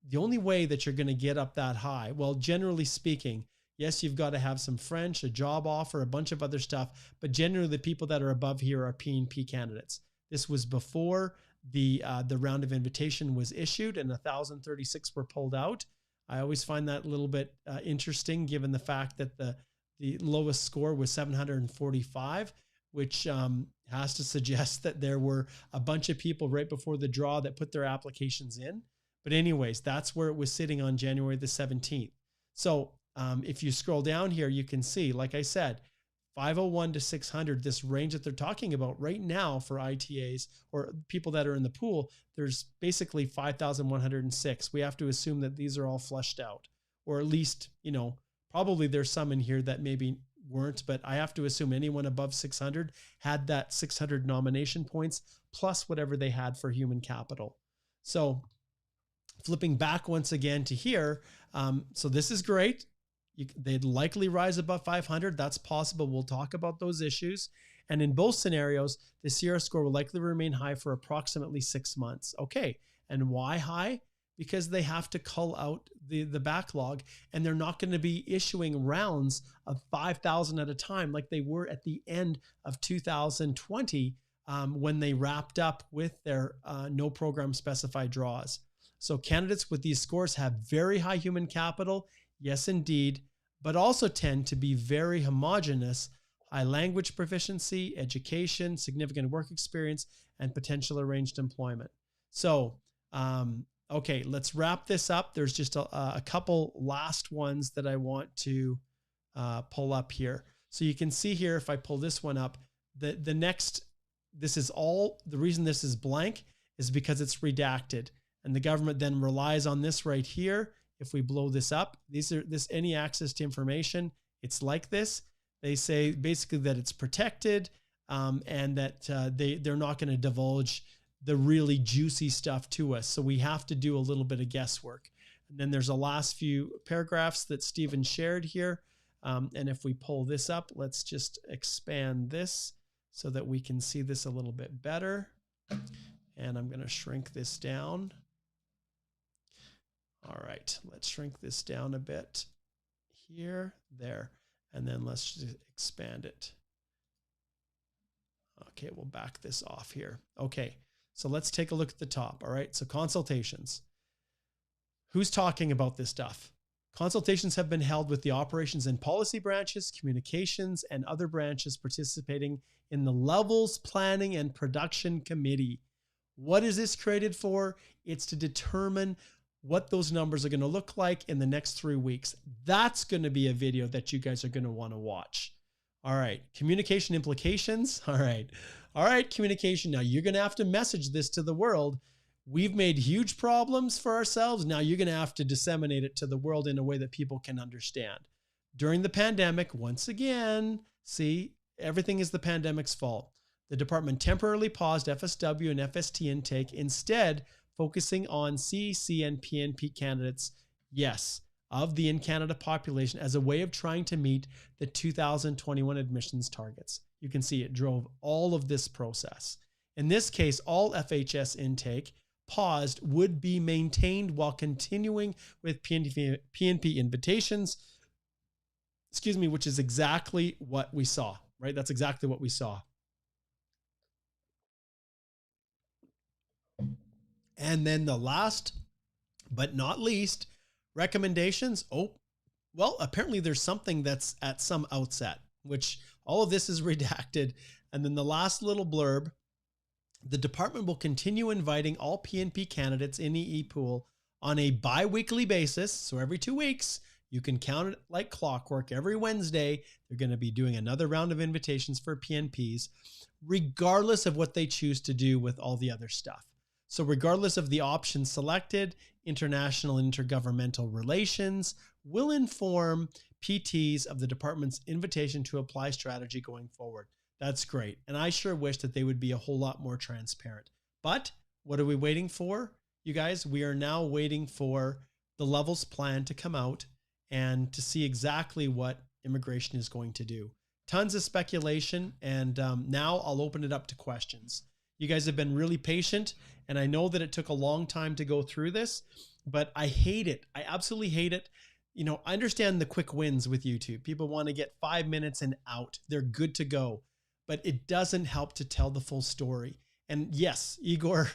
the only way that you're going to get up that high, well, generally speaking, yes, you've got to have some French, a job offer, a bunch of other stuff, but generally the people that are above here are PNP candidates. This was before the round of invitation was issued and 1,036 were pulled out. I always find that a little bit interesting given the fact that the lowest score was 745, which has to suggest that there were a bunch of people right before the draw that put their applications in. But anyways, that's where it was sitting on January the 17th. So if you scroll down here, you can see, like I said, 501 to 600, this range that they're talking about right now for ITAs or people that are in the pool, there's basically 5,106. We have to assume that these are all flushed out, or at least, you know, probably there's some in here that maybe weren't, but I have to assume anyone above 600 had that 600 nomination points plus whatever they had for human capital. So flipping back once again to here, so this is great. They'd likely rise above 500. That's possible. We'll talk about those issues. And in both scenarios, the CRS score will likely remain high for approximately 6 months. Okay. And why high? Because they have to cull out the backlog, and they're not going to be issuing rounds of 5,000 at a time like they were at the end of 2020 when they wrapped up with their no program specified draws. So candidates with these scores have very high human capital, yes, indeed, but also tend to be very homogeneous, high language proficiency, education, significant work experience, and potential arranged employment. So, okay, let's wrap this up. There's just a couple last ones that I want to pull up here. So you can see here, if I pull this one up, the next, this is all, the reason this is blank is because it's redacted. And the government then relies on this right here. If we blow this up, any access to information, it's like this. They say basically that it's protected and that they're not going to divulge the really juicy stuff to us. So we have to do a little bit of guesswork. And then there's a last few paragraphs that Stephen shared here. And if we pull this up, let's just expand this so that we can see this a little bit better. And I'm going to shrink this down. All right, let's shrink this down a bit here, there, and then let's just expand it. Okay, we'll back this off here. Okay, so let's take a look at the top. All right, so consultations. Who's talking about this stuff? Consultations have been held with the operations and policy branches, communications, and other branches participating in the Levels Planning and Production Committee. What is this created for? It's to determine what those numbers are going to look like in the next 3 weeks. That's going to be a video that you guys are going to want to watch. All right, communication implications. All right, communication. Now you're going to have to message this to the world. We've made huge problems for ourselves. Now you're going to have to disseminate it to the world in a way that people can understand. During the pandemic, once again, see, everything is the pandemic's fault. The department temporarily paused FSW and FST intake, instead focusing on CEC and PNP candidates, yes, of the in-Canada population, as a way of trying to meet the 2021 admissions targets. You can see it drove all of this process. In this case, all FHS intake paused would be maintained while continuing with PNP invitations, which is exactly what we saw, right? That's exactly what we saw. And then the last but not least, recommendations. Oh, well, apparently there's something that's at some outset, which all of this is redacted. And then the last little blurb, the department will continue inviting all PNP candidates in EE pool on a bi-weekly basis. So every 2 weeks, you can count it like clockwork. Every Wednesday, they're going to be doing another round of invitations for PNPs, regardless of what they choose to do with all the other stuff. So regardless of the option selected, international and intergovernmental relations will inform PTs of the department's invitation to apply strategy going forward. That's great. And I sure wish that they would be a whole lot more transparent. But what are we waiting for? You guys, we are now waiting for the levels plan to come out and to see exactly what immigration is going to do. Tons of speculation. And now I'll open it up to questions. You guys have been really patient, and I know that it took a long time to go through this, but I hate it. I absolutely hate it. You know, I understand the quick wins with YouTube. People want to get 5 minutes and out. They're good to go, but it doesn't help to tell the full story. And yes, Igor,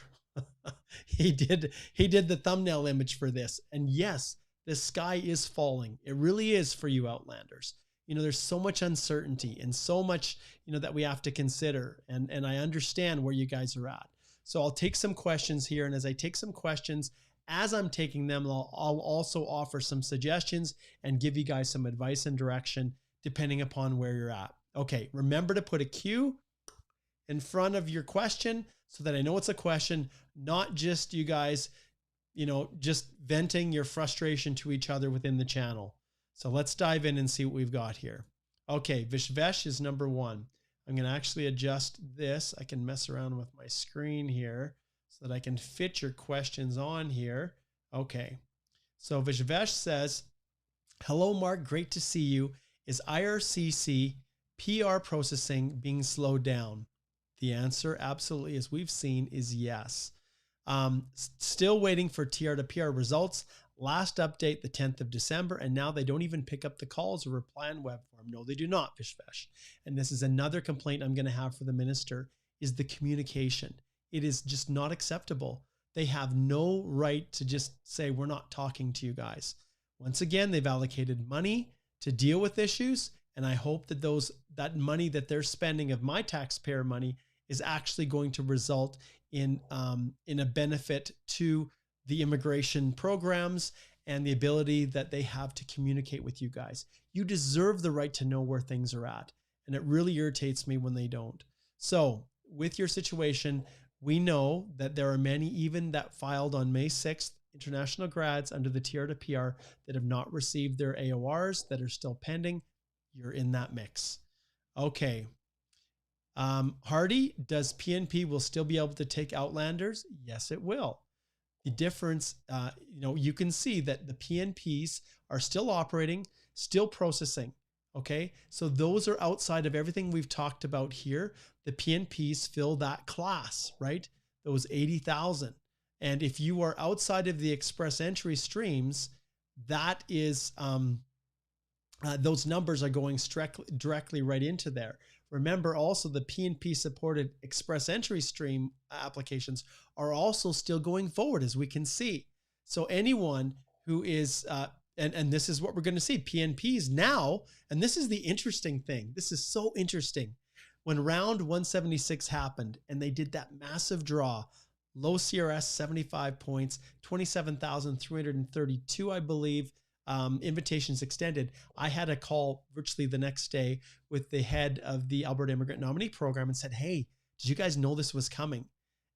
he did the thumbnail image for this. And yes, the sky is falling. It really is for you Outlanders. You know, there's so much uncertainty and so much, you know, that we have to consider. And I understand where you guys are at. So I'll take some questions here. And as I take some questions, as I'm taking them, I'll also offer some suggestions and give you guys some advice and direction depending upon where you're at. Okay, remember to put a Q in front of your question so that I know it's a question, not just you guys, you know, just venting your frustration to each other within the channel. So let's dive in and see what we've got here. Okay, Vishvesh is number 1. I'm going to actually adjust this. I can mess around with my screen here so that I can fit your questions on here. Okay, so Vishvesh says, hello, Mark, great to see you. Is IRCC PR processing being slowed down? The answer, absolutely, as we've seen, is yes. Still waiting for TR to PR results. Last update, the 10th of December, and now they don't even pick up the calls or reply in web form. No, they do not, Vishvesh. And this is another complaint I'm going to have for the minister, is the communication. It is just not acceptable. They have no right to just say, we're not talking to you guys. Once again, they've allocated money to deal with issues, and I hope that that money that they're spending of my taxpayer money is actually going to result in a benefit to the immigration programs and the ability that they have to communicate with you guys. You deserve the right to know where things are at. And it really irritates me when they don't. So with your situation, we know that there are many even that filed on May 6th, international grads under the TR to PR that have not received their AORs that are still pending. You're in that mix. Okay. Hardy, does PNP will still be able to take Outlanders? Yes, it will. The difference, you know, you can see that the PNPs are still operating, still processing. Okay, so those are outside of everything we've talked about here. The PNPs fill that class, right? Those 80,000. And if you are outside of the express entry streams, that is, those numbers are going directly right into there. Remember also the PNP supported express entry stream applications are also still going forward, as we can see. So anyone who is and this is what we're going to see. PNPs now, and this is the interesting thing. This is so interesting. When round 176 happened and they did that massive draw, low CRS, 75 points, 27,332, I believe, invitations extended. I had a call virtually the next day with the head of the Alberta Immigrant Nominee Program and said, hey, did you guys know this was coming?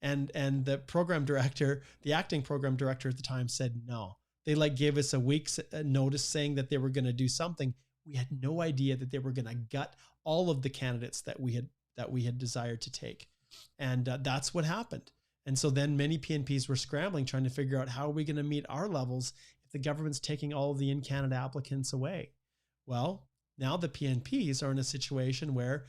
And the program director, the acting program director at the time said, no. They like gave us a week's notice saying that they were going to do something. We had no idea that they were going to gut all of the candidates that we had desired to take. And that's what happened. And so then many PNPs were scrambling, trying to figure out how are we going to meet our levels if the government's taking all of the in-Canada applicants away. Well, now the PNPs are in a situation where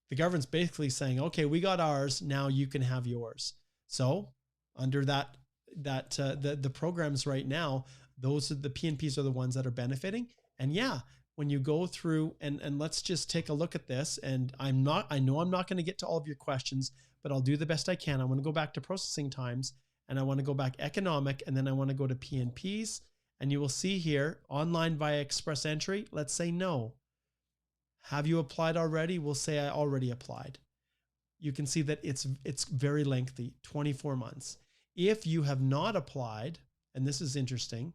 the government's basically saying, okay, we got ours, now you can have yours. So under the programs right now, those are the PNPs are the ones that are benefiting. And yeah, when you go through and let's just take a look at this, and I know I'm not going to get to all of your questions, but I'll do the best I can. I want to go back to processing times, and I want to go back economic, and then I want to go to PNPs, and you will see here online via Express Entry. Let's say no. Have you applied already? We'll say I already applied. You can see that it's very lengthy, 24 months. If you have not applied, and this is interesting,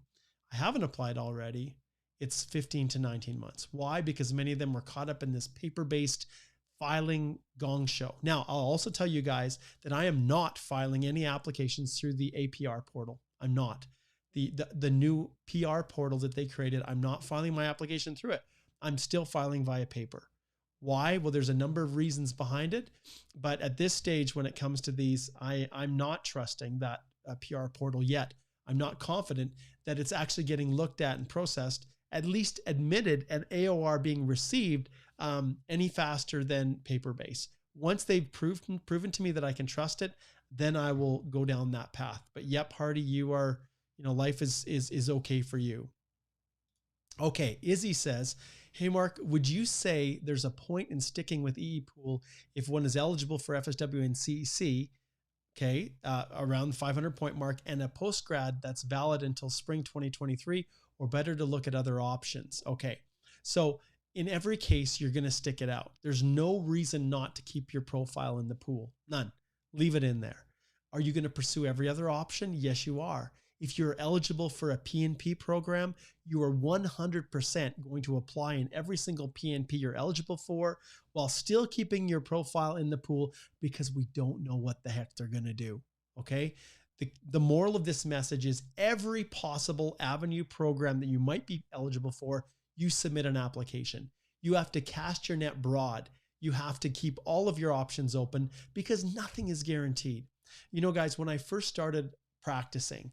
I haven't applied already, it's 15 to 19 months. Why? Because many of them were caught up in this paper-based filing gong show. Now, I'll also tell you guys that I am not filing any applications through the APR portal. I'm not. The new PR portal that they created, I'm not filing my application through it. I'm still filing via paper. Why? Well, there's a number of reasons behind it. But at this stage, when it comes to these, I'm not trusting that PR portal yet. I'm not confident that it's actually getting looked at and processed, at least admitted, and AOR being received any faster than paper-based. Once they've proven to me that I can trust it, then I will go down that path. But yep, Hardy, you are, life is okay for you. Okay, Izzy says, hey, Mark, would you say there's a point in sticking with EE pool if one is eligible for FSW and CEC, okay, around the 500 point mark, and a post-grad that's valid until spring 2023, or better to look at other options? Okay, so in every case, you're going to stick it out. There's no reason not to keep your profile in the pool. None. Leave it in there. Are you going to pursue every other option? Yes, you are. If you're eligible for a PNP program, you are 100% going to apply in every single PNP you're eligible for while still keeping your profile in the pool, because we don't know what the heck they're going to do. Okay. The moral of this message is every possible avenue program that you might be eligible for, you submit an application. You have to cast your net broad. You have to keep all of your options open, because nothing is guaranteed. Guys, when I first started practicing,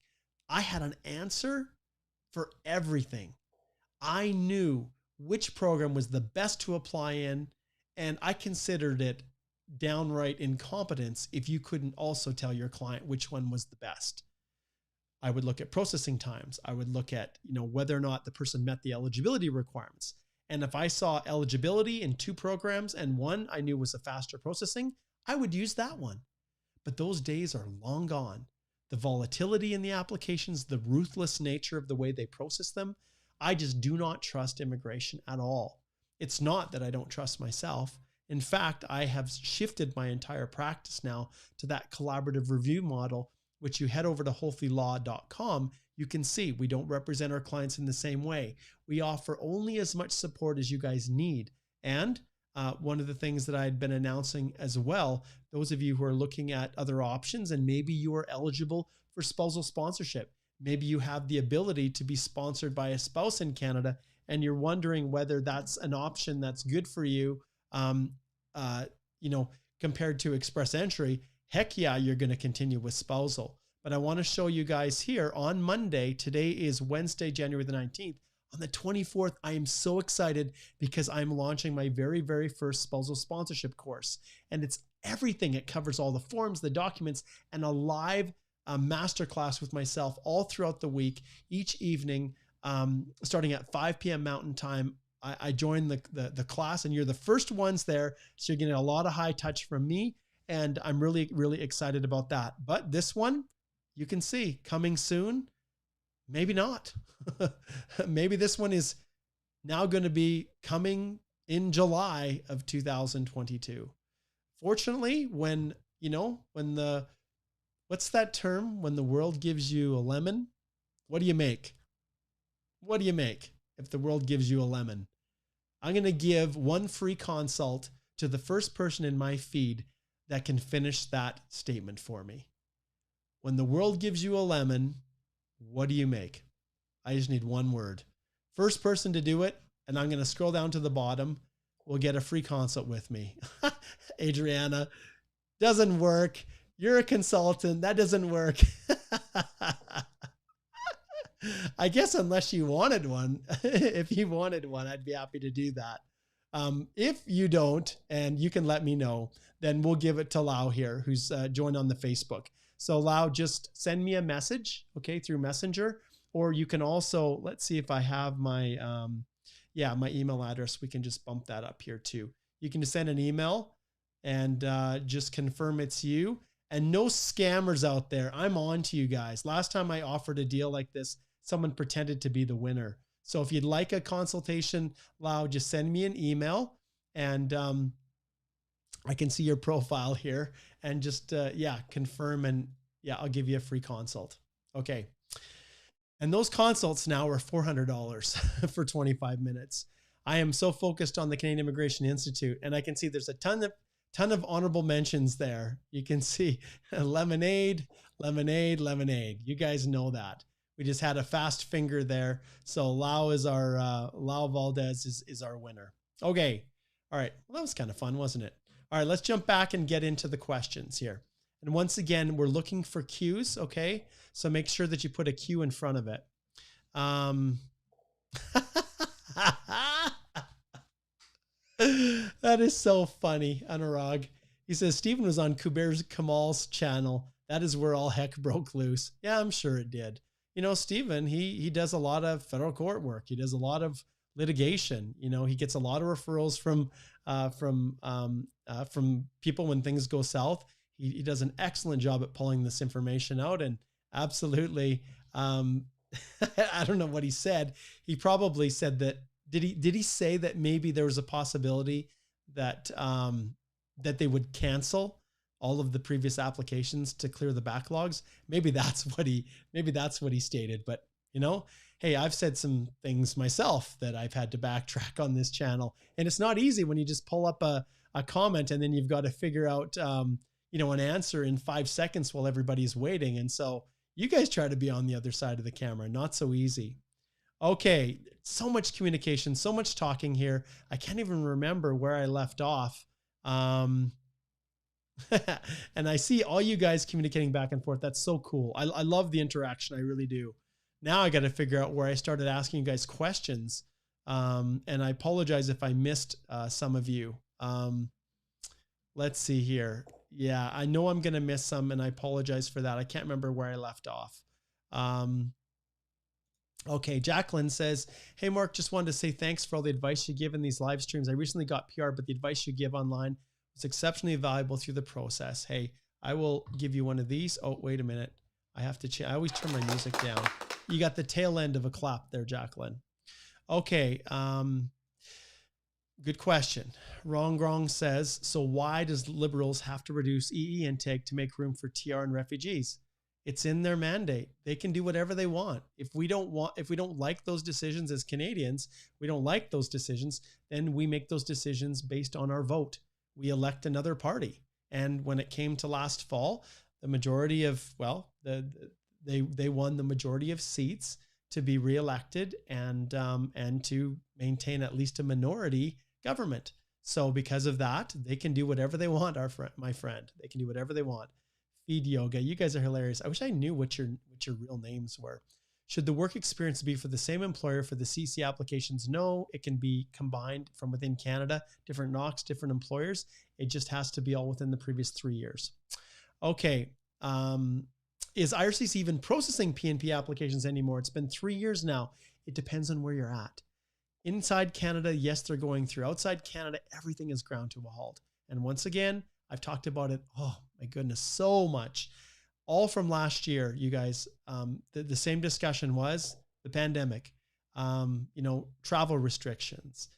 I had an answer for everything. I knew which program was the best to apply in, and I considered it downright incompetence if you couldn't also tell your client which one was the best. I would look at processing times. I would look at, whether or not the person met the eligibility requirements. And if I saw eligibility in 2 programs and one I knew was a faster processing, I would use that one. But those days are long gone. The volatility in the applications, the ruthless nature of the way they process them, I just do not trust immigration at all. It's not that I don't trust myself. In fact, I have shifted my entire practice now to that collaborative review model, which you head over to holthelaw.com. You can see we don't represent our clients in the same way. We offer only as much support as you guys need. And one of the things that I had been announcing as well, those of you who are looking at other options, and maybe you are eligible for spousal sponsorship. Maybe you have the ability to be sponsored by a spouse in Canada, and you're wondering whether that's an option that's good for you, compared to Express Entry. Heck yeah, you're going to continue with spousal. But I want to show you guys here on Monday. Today is Wednesday, January the 19th. On the 24th, I am so excited because I'm launching my very, very first spousal sponsorship course. And it's everything. It covers all the forms, the documents, and a live masterclass with myself all throughout the week, each evening, starting at 5 p.m. Mountain Time. I join the class, and you're the first ones there. So you're getting a lot of high touch from me. And I'm really, really excited about that. But this one, you can see coming soon. maybe not. Maybe this one is now going to be coming in July of 2022. Fortunately, when, what's that term? When the world gives you a lemon, what do you make? What do you make if the world gives you a lemon? I'm going to give one free consult to the first person in my feed that can finish that statement for me. When the world gives you a lemon, what do you make? I just need one word. First person to do it, and I'm going to scroll down to the bottom, will get a free consult with me. Adriana, doesn't work. You're a consultant. That doesn't work. I guess unless you wanted one, if you wanted one, I'd be happy to do that. If you don't, and you can let me know, then we'll give it to Lau here, who's joined on the Facebook. So Lau, just send me a message, okay, through Messenger, or you can also, let's see if I have my, my email address. We can just bump that up here too. You can just send an email and just confirm it's you. And no scammers out there. I'm on to you guys. Last time I offered a deal like this, someone pretended to be the winner. So if you'd like a consultation, Lau, just send me an email and I can see your profile here and just, confirm and I'll give you a free consult. Okay. And those consults now are $400 for 25 minutes. I am so focused on the Canadian Immigration Institute, and I can see there's a ton of honorable mentions there. You can see lemonade, lemonade, lemonade. You guys know that. We just had a fast finger there. So Lau is our, Lau Valdez is our winner. Okay. All right. Well, that was kind of fun, wasn't it? All right, let's jump back and get into the questions here. And once again, we're looking for Qs. Okay. So make sure that you put a Q in front of it. That is so funny. Anurag. He says, Stephen was on Kuber's Kamal's channel. That is where all heck broke loose. Yeah, I'm sure it did. You know, Stephen, he does a lot of federal court work. He does a lot of litigation. You know, he gets a lot of referrals from people when things go south. He does an excellent job at pulling this information out, and absolutely, I don't know what he said. He probably said that, did he say that maybe there was a possibility that, that they would cancel all of the previous applications to clear the backlogs? Maybe that's what he stated, but you know, hey, I've said some things myself that I've had to backtrack on this channel, and it's not easy when you just pull up a comment and then you've got to figure out, an answer in 5 seconds while everybody's waiting. And so you guys try to be on the other side of the camera. Not so easy. Okay. So much communication, so much talking here. I can't even remember where I left off. And I see all you guys communicating back and forth. That's so cool. I love the interaction. I really do. Now I got to figure out where I started asking you guys questions. And I apologize if I missed some of you. Let's see here. Yeah, I know I'm going to miss some, and I apologize for that. I can't remember where I left off. Okay, Jacqueline says, hey, Mark, just wanted to say thanks for all the advice you give in these live streams. I recently got PR, but the advice you give online was exceptionally valuable through the process. Hey, I will give you one of these. Oh, wait a minute. I have to change. I always turn my music down. You got the tail end of a clap there, Jacqueline. Okay. Good question. Wrong says, so why does Liberals have to reduce EE intake to make room for TR and refugees? It's in their mandate. They can do whatever they want. If we don't like those decisions as Canadians, we don't like those decisions, then we make those decisions based on our vote. We elect another party. And when it came to last fall, the majority of, they won the majority of seats to be reelected and to maintain at least a minority government. So because of that, they can do whatever they want. My friend, they can do whatever they want. Feed Yoga, you guys are hilarious. I wish I knew what your real names were. Should the work experience be for the same employer for the CC applications? No, it can be combined from within Canada, different NOCs, different employers. It just has to be all within the previous 3 years. Okay. Is IRCC even processing PNP applications anymore? It's been 3 years now. It depends on where you're at. Inside Canada, yes, they're going through. Outside Canada, everything is ground to a halt. And once again, I've talked about it, oh my goodness, so much. all from last year, you guys. The same discussion was the pandemic, travel restrictions,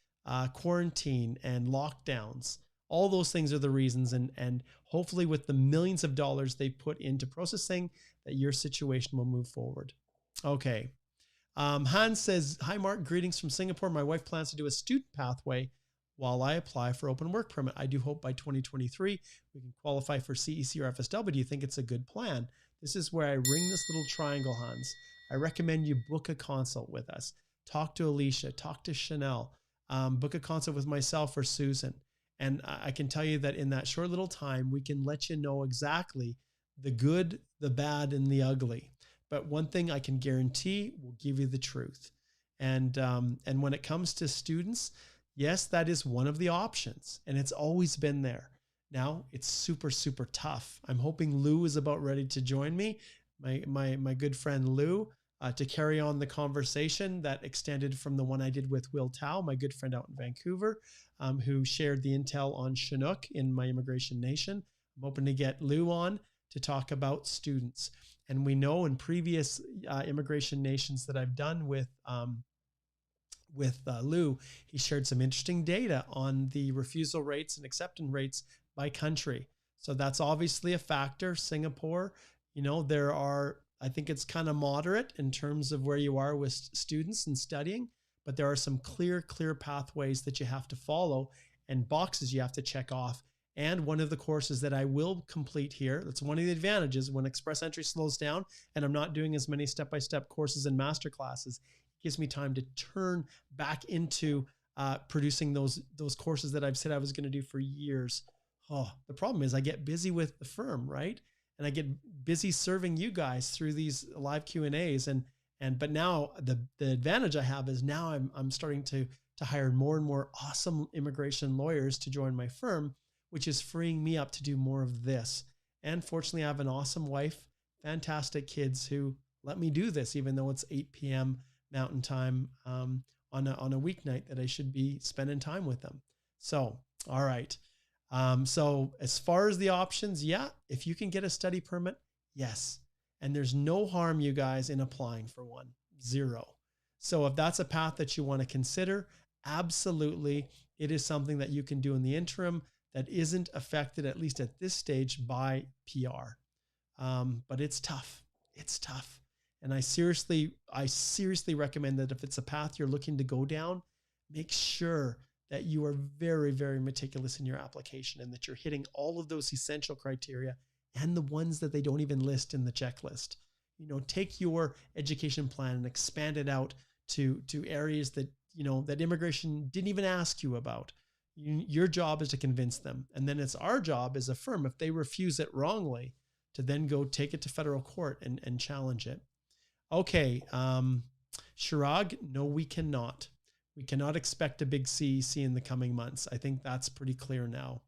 quarantine and lockdowns. All those things are the reasons. And hopefully with the millions of dollars they put into processing, that your situation will move forward. Okay. Hans says, hi, Mark, greetings from Singapore. My wife plans to do a student pathway while I apply for open work permit. I do hope by 2023 we can qualify for CEC or FSW. Do you think it's a good plan? This is where I ring this little triangle, Hans. I recommend you book a consult with us. Talk to Alicia, talk to Chanel, book a consult with myself or Susan. And I can tell you that in that short little time, we can let you know exactly the good, the bad, and the ugly. But one thing I can guarantee, we'll give you the truth. And when it comes to students, yes, that is one of the options, and it's always been there. Now it's super, super tough. I'm hoping Lou is about ready to join me, my good friend Lou, to carry on the conversation that extended from the one I did with Will Tao, my good friend out in Vancouver, who shared the intel on Chinook in my Immigration Nation. I'm hoping to get Lou on to talk about students. And we know in previous Immigration Nations that I've done with Lou, he shared some interesting data on the refusal rates and acceptance rates by country. So that's obviously a factor. Singapore, there are, I think it's kind of moderate in terms of where you are with students and studying, but there are some clear pathways that you have to follow and boxes you have to check off. And one of the courses that I will complete here, that's one of the advantages when Express Entry slows down and I'm not doing as many step-by-step courses and master classes, it gives me time to turn back into producing those courses that I've said I was going to do for years. Oh, the problem is I get busy with the firm, right? And I get busy serving you guys through these live Q&As. But now the advantage I have is now I'm starting to hire more and more awesome immigration lawyers to join my firm, which is freeing me up to do more of this. And fortunately, I have an awesome wife, fantastic kids who let me do this, even though it's 8 p.m. Mountain Time on a weeknight that I should be spending time with them. So, all right. So as far as the options, yeah, if you can get a study permit, yes. And there's no harm, you guys, in applying for one, 0. So if that's a path that you want to consider, absolutely, it is something that you can do in the interim that isn't affected, at least at this stage, by PR. But it's tough. It's tough. And I seriously recommend that if it's a path you're looking to go down, make sure that you are very, very meticulous in your application and that you're hitting all of those essential criteria and the ones that they don't even list in the checklist. Take your education plan and expand it out to areas that, that immigration didn't even ask you about. Your job is to convince them. And then it's our job as a firm, if they refuse it wrongly, to then go take it to federal court and challenge it. Okay. Shirag, no, we cannot. We cannot expect a big CEC in the coming months. I think that's pretty clear now.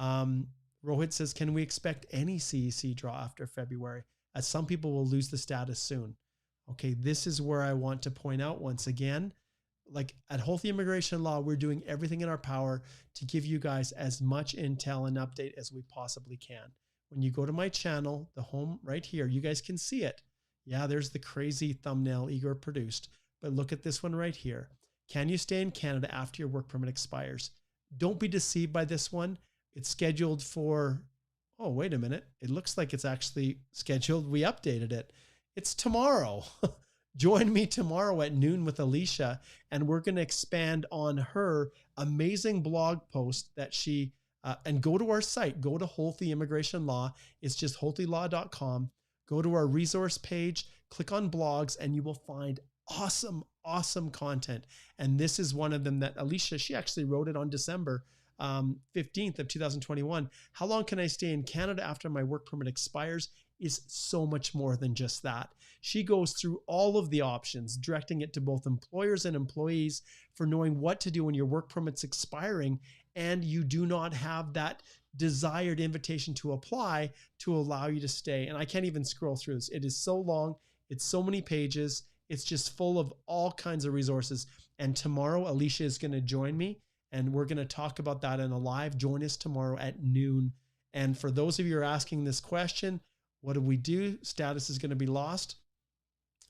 Rohit says, can we expect any CEC draw after February? As some people will lose the status soon. Okay, this is where I want to point out once again, like at Holthe Immigration Law, we're doing everything in our power to give you guys as much intel and update as we possibly can. When you go to my channel, the home right here, you guys can see it. Yeah, there's the crazy thumbnail Igor produced, but look at this one right here. Can you stay in Canada after your work permit expires? Don't be deceived by this one. It's scheduled for, oh, wait a minute. It looks like it's actually scheduled. We updated it. It's tomorrow. Join me tomorrow at noon with Alicia, and we're going to expand on her amazing blog post that she, and go to our site, go to Holthe Immigration Law. It's just holthelaw.com. Go to our resource page, click on blogs, and you will find awesome content. And this is one of them that Alicia, she actually wrote it on December 15th of 2021. How long can I stay in Canada after my work permit expires? Is so much more than just that. She goes through all of the options, directing it to both employers and employees for knowing what to do when your work permit's expiring and you do not have that desired invitation to apply to allow you to stay. And I can't even scroll through this. It is so long. It's so many pages. It's just full of all kinds of resources. And tomorrow, Alicia is going to join me and we're going to talk about that in a live. Join us tomorrow at noon. And for those of you who are asking this question, What do we do? Status is going to be lost.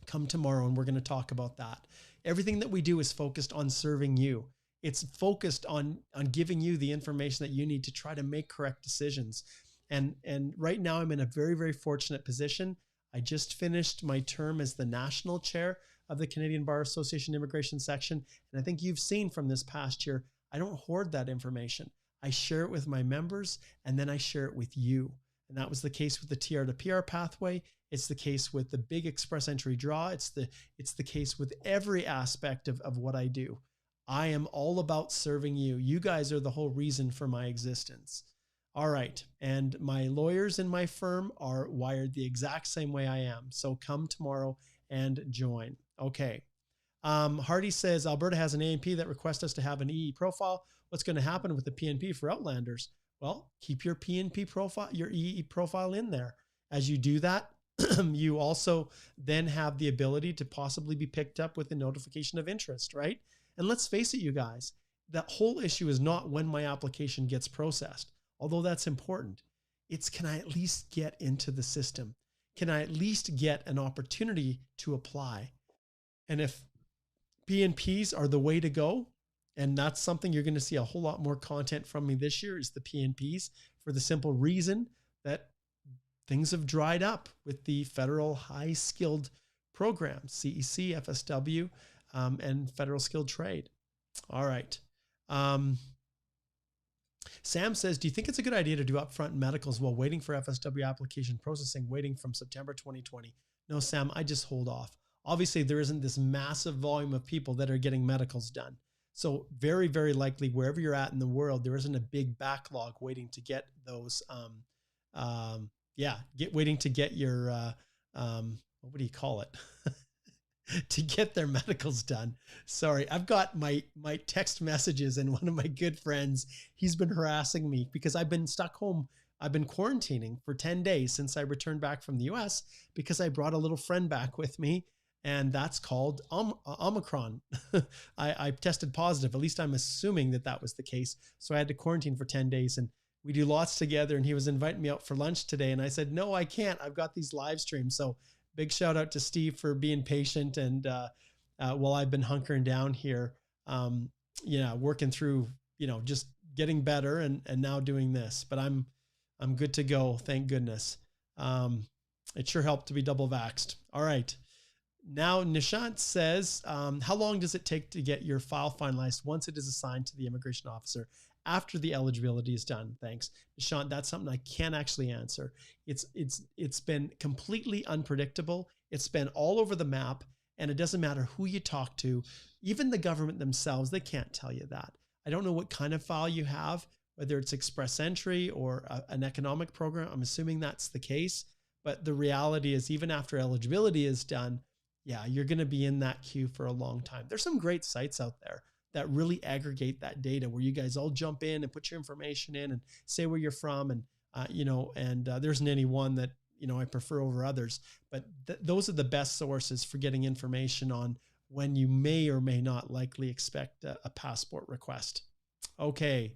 Come tomorrow and we're going to talk about that. Everything that we do is focused on serving you. It's focused on giving you the information that you need to try to make correct decisions. And right now I'm in a very, very fortunate position. I just finished my term as the national chair of the Canadian Bar Association Immigration Section. And I think you've seen from this past year, I don't hoard that information. I share it with my members and then I share it with you. And that was the case with the TR to PR pathway. It's the case with the big Express Entry Draw. It's the case with every aspect of what I do. I am all about serving you. You guys are the whole reason for my existence. All right. And my lawyers in my firm are wired the exact same way I am. So come tomorrow and join. Okay. Hardy says, Alberta has an ANP that requests us to have an EE profile. What's going to happen with the PNP for Outlanders? Well, keep your PNP profile, your EE profile in there. As you do that, you also then have the ability to possibly be picked up with a notification of interest, right? And let's face it, you guys, the whole issue is not when my application gets processed, although that's important. It's, can I at least get into the system? Can I at least get an opportunity to apply? And if PNPs are the way to go, and that's something you're going to see a whole lot more content from me this year, is the PNPs, for the simple reason that things have dried up with the federal high skilled programs, CEC, FSW, and federal skilled trade. All right. Sam says, do you think it's a good idea to do upfront medicals while waiting for FSW application processing, waiting from September 2020? No, Sam, I just hold off. Obviously, there isn't this massive volume of people that are getting medicals done. So very, very likely wherever you're at in the world, there isn't a big backlog waiting to get those, waiting to get your, what do you call it? To get their medicals done. Sorry, I've got my text messages, and one of my good friends, he's been harassing me because I've been stuck home. I've been quarantining for 10 days since I returned back from the US because I brought a little friend back with me. And that's called Omicron. I tested positive. At least I'm assuming that that was the case. So I had to quarantine for 10 days and we do lots together. And he was inviting me out for lunch today. And I said, no, I can't. I've got these live streams. So big shout out to Steve for being patient. And while I've been hunkering down here, working through, just getting better and now doing this. But I'm good to go. Thank goodness. It sure helped to be double vaxxed. All right. Now, Nishant says, how long does it take to get your file finalized once it is assigned to the immigration officer after the eligibility is done? Thanks. Nishant, that's something I can't actually answer. It's been completely unpredictable. It's been all over the map, and it doesn't matter who you talk to. Even the government themselves, they can't tell you that. I don't know what kind of file you have, whether it's Express Entry or an economic program. I'm assuming that's the case. But the reality is, even after eligibility is done, yeah, you're going to be in that queue for a long time. There's some great sites out there that really aggregate that data where you guys all jump in and put your information in and say where you're from. And, there isn't any one that, I prefer over others, but those are the best sources for getting information on when you may or may not likely expect a passport request. Okay.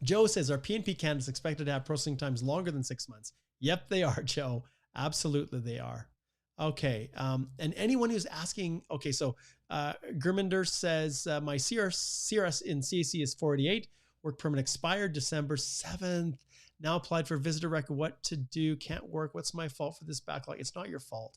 Joe says, are PNP candidates expected to have processing times longer than 6 months? Yep, they are, Joe. Absolutely, they are. Okay. And anyone who's asking, okay, so Gurminder says, my CRS in CEC is 488, work permit expired December 7th. Now applied for visitor record. What to do? Can't work. What's my fault for this backlog? It's not your fault.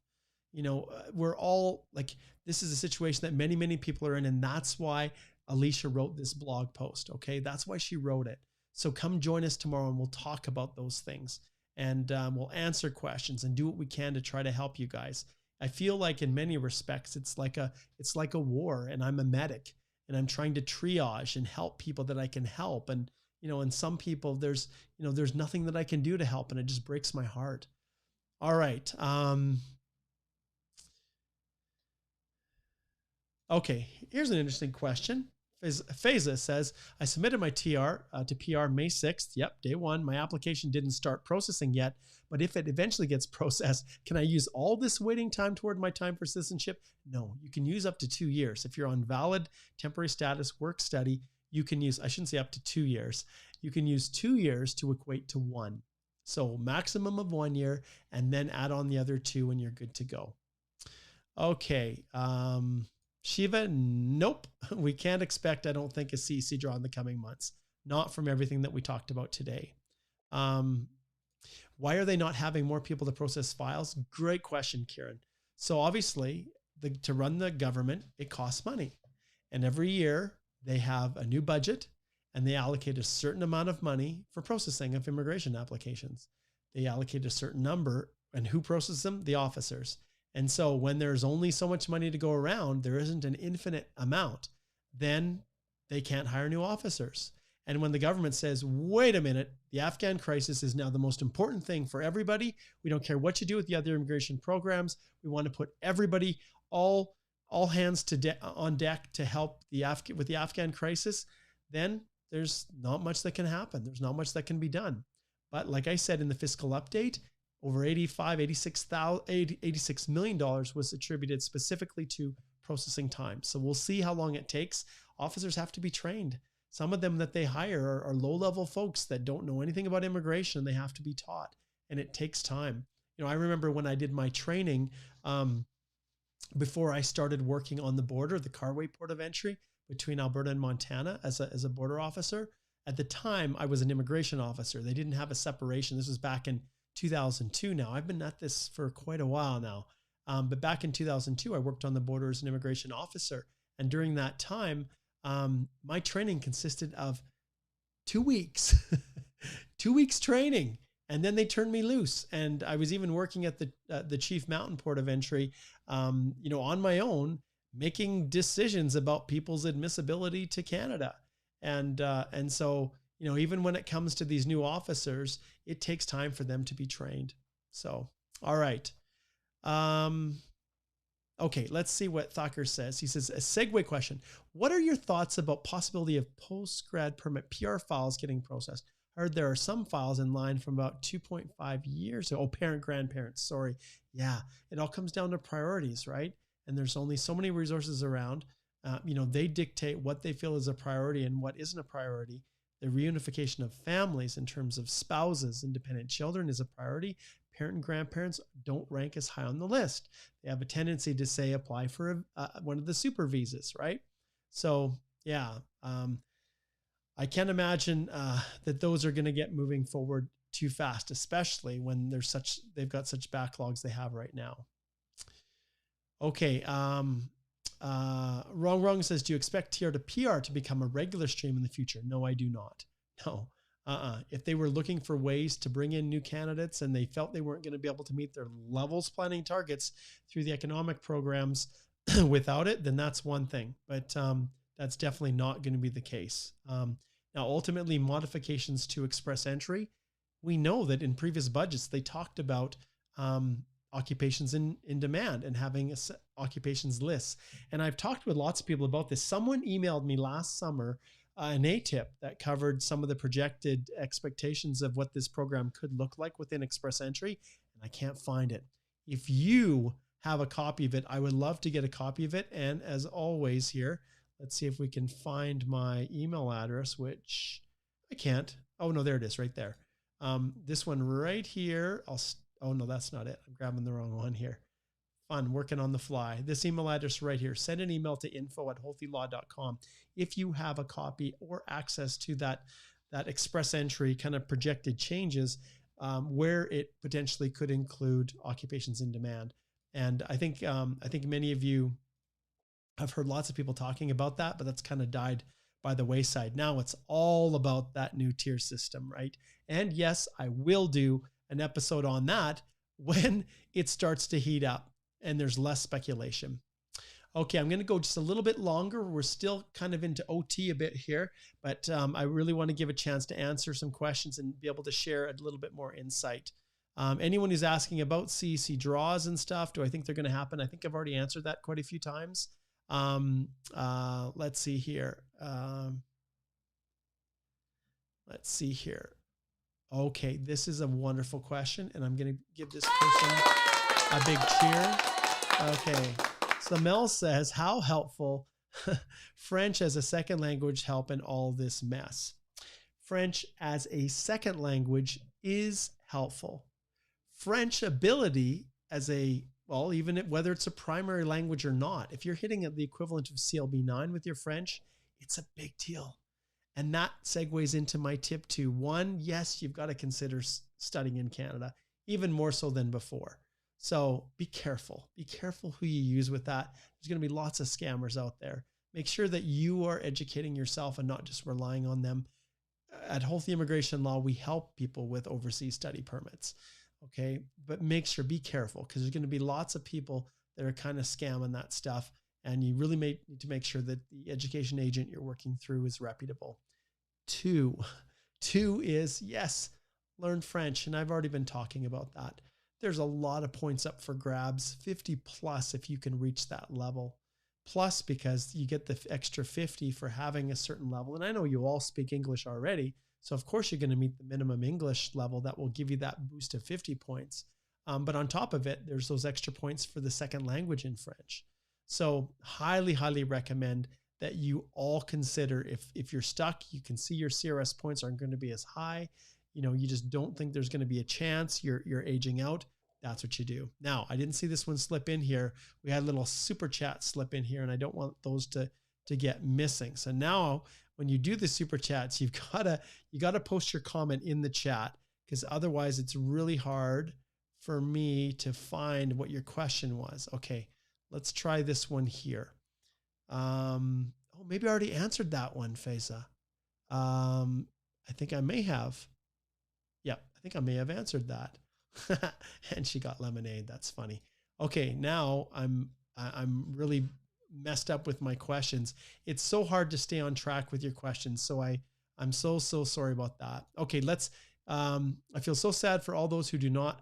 We're all like, this is a situation that many, many people are in. And that's why Alicia wrote this blog post. Okay. That's why she wrote it. So come join us tomorrow and we'll talk about those things. And we'll answer questions and do what we can to try to help you guys. I feel like in many respects, it's like a war, and I'm a medic and I'm trying to triage and help people that I can help. And, and some people there's nothing that I can do to help, and it just breaks my heart. All right. Okay. Here's an interesting question. Faiza says, I submitted my TR to PR May 6th. Yep, day one. My application didn't start processing yet, but if it eventually gets processed, can I use all this waiting time toward my time for citizenship? No, you can use up to 2 years. If you're on valid temporary status work study, you can use, I shouldn't say up to 2 years. You can use 2 years to equate to 1. So maximum of 1 year, and then add on the other 2 and you're good to go. Okay. Shiva, nope. We can't expect, I don't think, a CEC draw in the coming months. Not from everything that we talked about today. Why are they not having more people to process files? Great question, Kieran. So obviously, to run the government, it costs money. And every year they have a new budget and they allocate a certain amount of money for processing of immigration applications. They allocate a certain number, and who processes them? The officers. And so when there's only so much money to go around, there isn't an infinite amount, then they can't hire new officers. And when the government says, wait a minute, the Afghan crisis is now the most important thing for everybody. We don't care what you do with the other immigration programs. We want to put everybody, all hands on deck to help with the Afghan crisis. Then there's not much that can happen. There's not much that can be done. But like I said in the fiscal update, over $86 million was attributed specifically to processing time. So we'll see how long it takes. Officers have to be trained. Some of them that they hire are low-level folks that don't know anything about immigration. They have to be taught, and it takes time. You know, I remember when I did my training before I started working on the border, the Carway Port of Entry between Alberta and Montana as a border officer. At the time, I was an immigration officer. They didn't have a separation. This was back in 2002 now. I've been at this for quite a while now. But back in 2002, I worked on the border as an immigration officer. And during that time, my training consisted of 2 weeks, 2 weeks training. And then they turned me loose. And I was even working at the Chief Mountain Port of Entry, you know, on my own, making decisions about people's admissibility to Canada. And so, you know, even when it comes to these new officers, it takes time for them to be trained. So, all right. Okay, let's see what Thakur says. He says, a segue question. What are your thoughts about possibility of post-grad permit PR files getting processed? I heard there are some files in line from about 2.5 years ago. Oh, grandparents, sorry. Yeah, it all comes down to priorities, right? And there's only so many resources around. You know, they dictate what they feel is a priority and what isn't a priority. The reunification of families in terms of spouses and dependent children is a priority. Parent and grandparents don't rank as high on the list. They have a tendency to say, apply for one of the super visas, right? So yeah, I can't imagine that those are going to get moving forward too fast, especially when they've got such backlogs they have right now. Okay. Wrong says, do you expect TR to PR to become a regular stream in the future? No, I do not. No. If they were looking for ways to bring in new candidates and they felt they weren't going to be able to meet their levels planning targets through the economic programs without it, then that's one thing. But that's definitely not going to be the case. Now, ultimately, modifications to Express Entry, we know that in previous budgets, they talked about occupations in demand and having occupations lists. And I've talked with lots of people about this. Someone emailed me last summer an ATIP that covered some of the projected expectations of what this program could look like within Express Entry, and I can't find it. If you have a copy of it, I would love to get a copy of it. And as always here, let's see if we can find my email address, which I can't. Oh, no, there it is right there. This one right here. Oh, no, that's not it. I'm grabbing the wrong one here. Fun, working on the fly. This email address right here. Send an email to info@holthelaw.com if you have a copy or access to that Express Entry kind of projected changes where it potentially could include occupations in demand. And I think many of you have heard lots of people talking about that, but that's kind of died by the wayside. Now it's all about that new tier system, right? And yes, I will do an episode on that when it starts to heat up and there's less speculation. Okay, I'm going to go just a little bit longer. We're still kind of into OT a bit here, but I really want to give a chance to answer some questions and be able to share a little bit more insight. Anyone who's asking about CEC draws and stuff, do I think they're going to happen? I think I've already answered that quite a few times. Let's see here. Okay, this is a wonderful question, and I'm going to give this person a big cheer. Okay, so Mel says, how helpful French as a second language help in all this mess? French as a second language is helpful. French ability as a, well, even whether it's a primary language or not, if you're hitting the equivalent of CLB 9 with your French, it's a big deal. And that segues into my tip 2. 1, yes, you've got to consider studying in Canada, even more so than before. So be careful. Be careful who you use with that. There's going to be lots of scammers out there. Make sure that you are educating yourself and not just relying on them. At Holthe Immigration Law, we help people with overseas study permits. Okay, but make sure, be careful, because there's going to be lots of people that are kind of scamming that stuff. And you really need to make sure that the education agent you're working through is reputable. 2 is, yes, learn French. And I've already been talking about that. There's a lot of points up for grabs, 50 plus if you can reach that level. Plus, because you get the extra 50 for having a certain level. And I know you all speak English already, so of course you're going to meet the minimum English level that will give you that boost of 50 points. But on top of it, there's those extra points for the second language in French. So highly, highly recommend that you all consider, if you're stuck, you can see your CRS points aren't going to be as high. You know, you just don't think there's going to be a chance you're aging out. That's what you do. Now, I didn't see this one slip in here. We had a little super chat slip in here, and I don't want those to get missing. So now when you do the super chats, you gotta post your comment in the chat, because otherwise it's really hard for me to find what your question was. Okay, let's try this one here. Oh, maybe I already answered that one, Faiza. I think I may have. Yep, I think I may have answered that. And she got lemonade. That's funny. Okay, now I'm really messed up with my questions. It's so hard to stay on track with your questions. So I'm so sorry about that. Okay, let's, I feel so sad for all those who not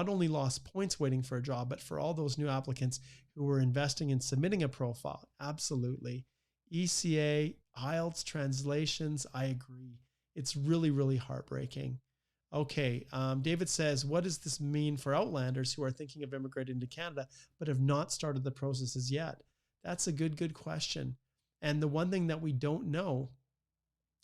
only lost points waiting for a job, but for all those new applicants who were investing in submitting a profile. Absolutely. ECA, IELTS, translations, I agree. It's really, really heartbreaking. Okay, David says, what does this mean for Outlanders who are thinking of immigrating to Canada but have not started the processes yet? That's a good question. And the one thing that we don't know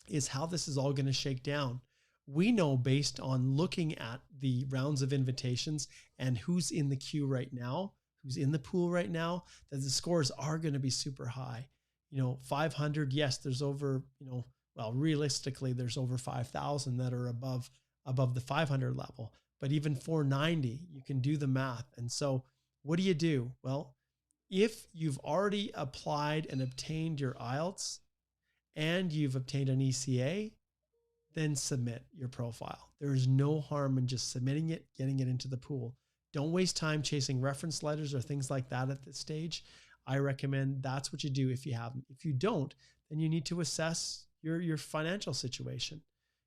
is how this is all going to shake down. We know, based on looking at the rounds of invitations and who's in the queue right now, who's in the pool right now, that the scores are going to be super high. You know, 500, yes, there's over, you know, well, realistically, there's over 5,000 that are above the 500 level, but even 490, you can do the math. And so what do? Well, if you've already applied and obtained your IELTS and you've obtained an ECA, then submit your profile. There is no harm in just submitting it, getting it into the pool. Don't waste time chasing reference letters or things like that at this stage. I recommend that's what you do if you haven't. If you don't, then you need to assess your financial situation.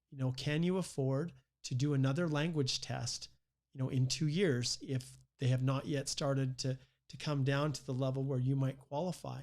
You know, can you afford to do another language test, you know, in 2 years if they have not yet started to come down to the level where you might qualify?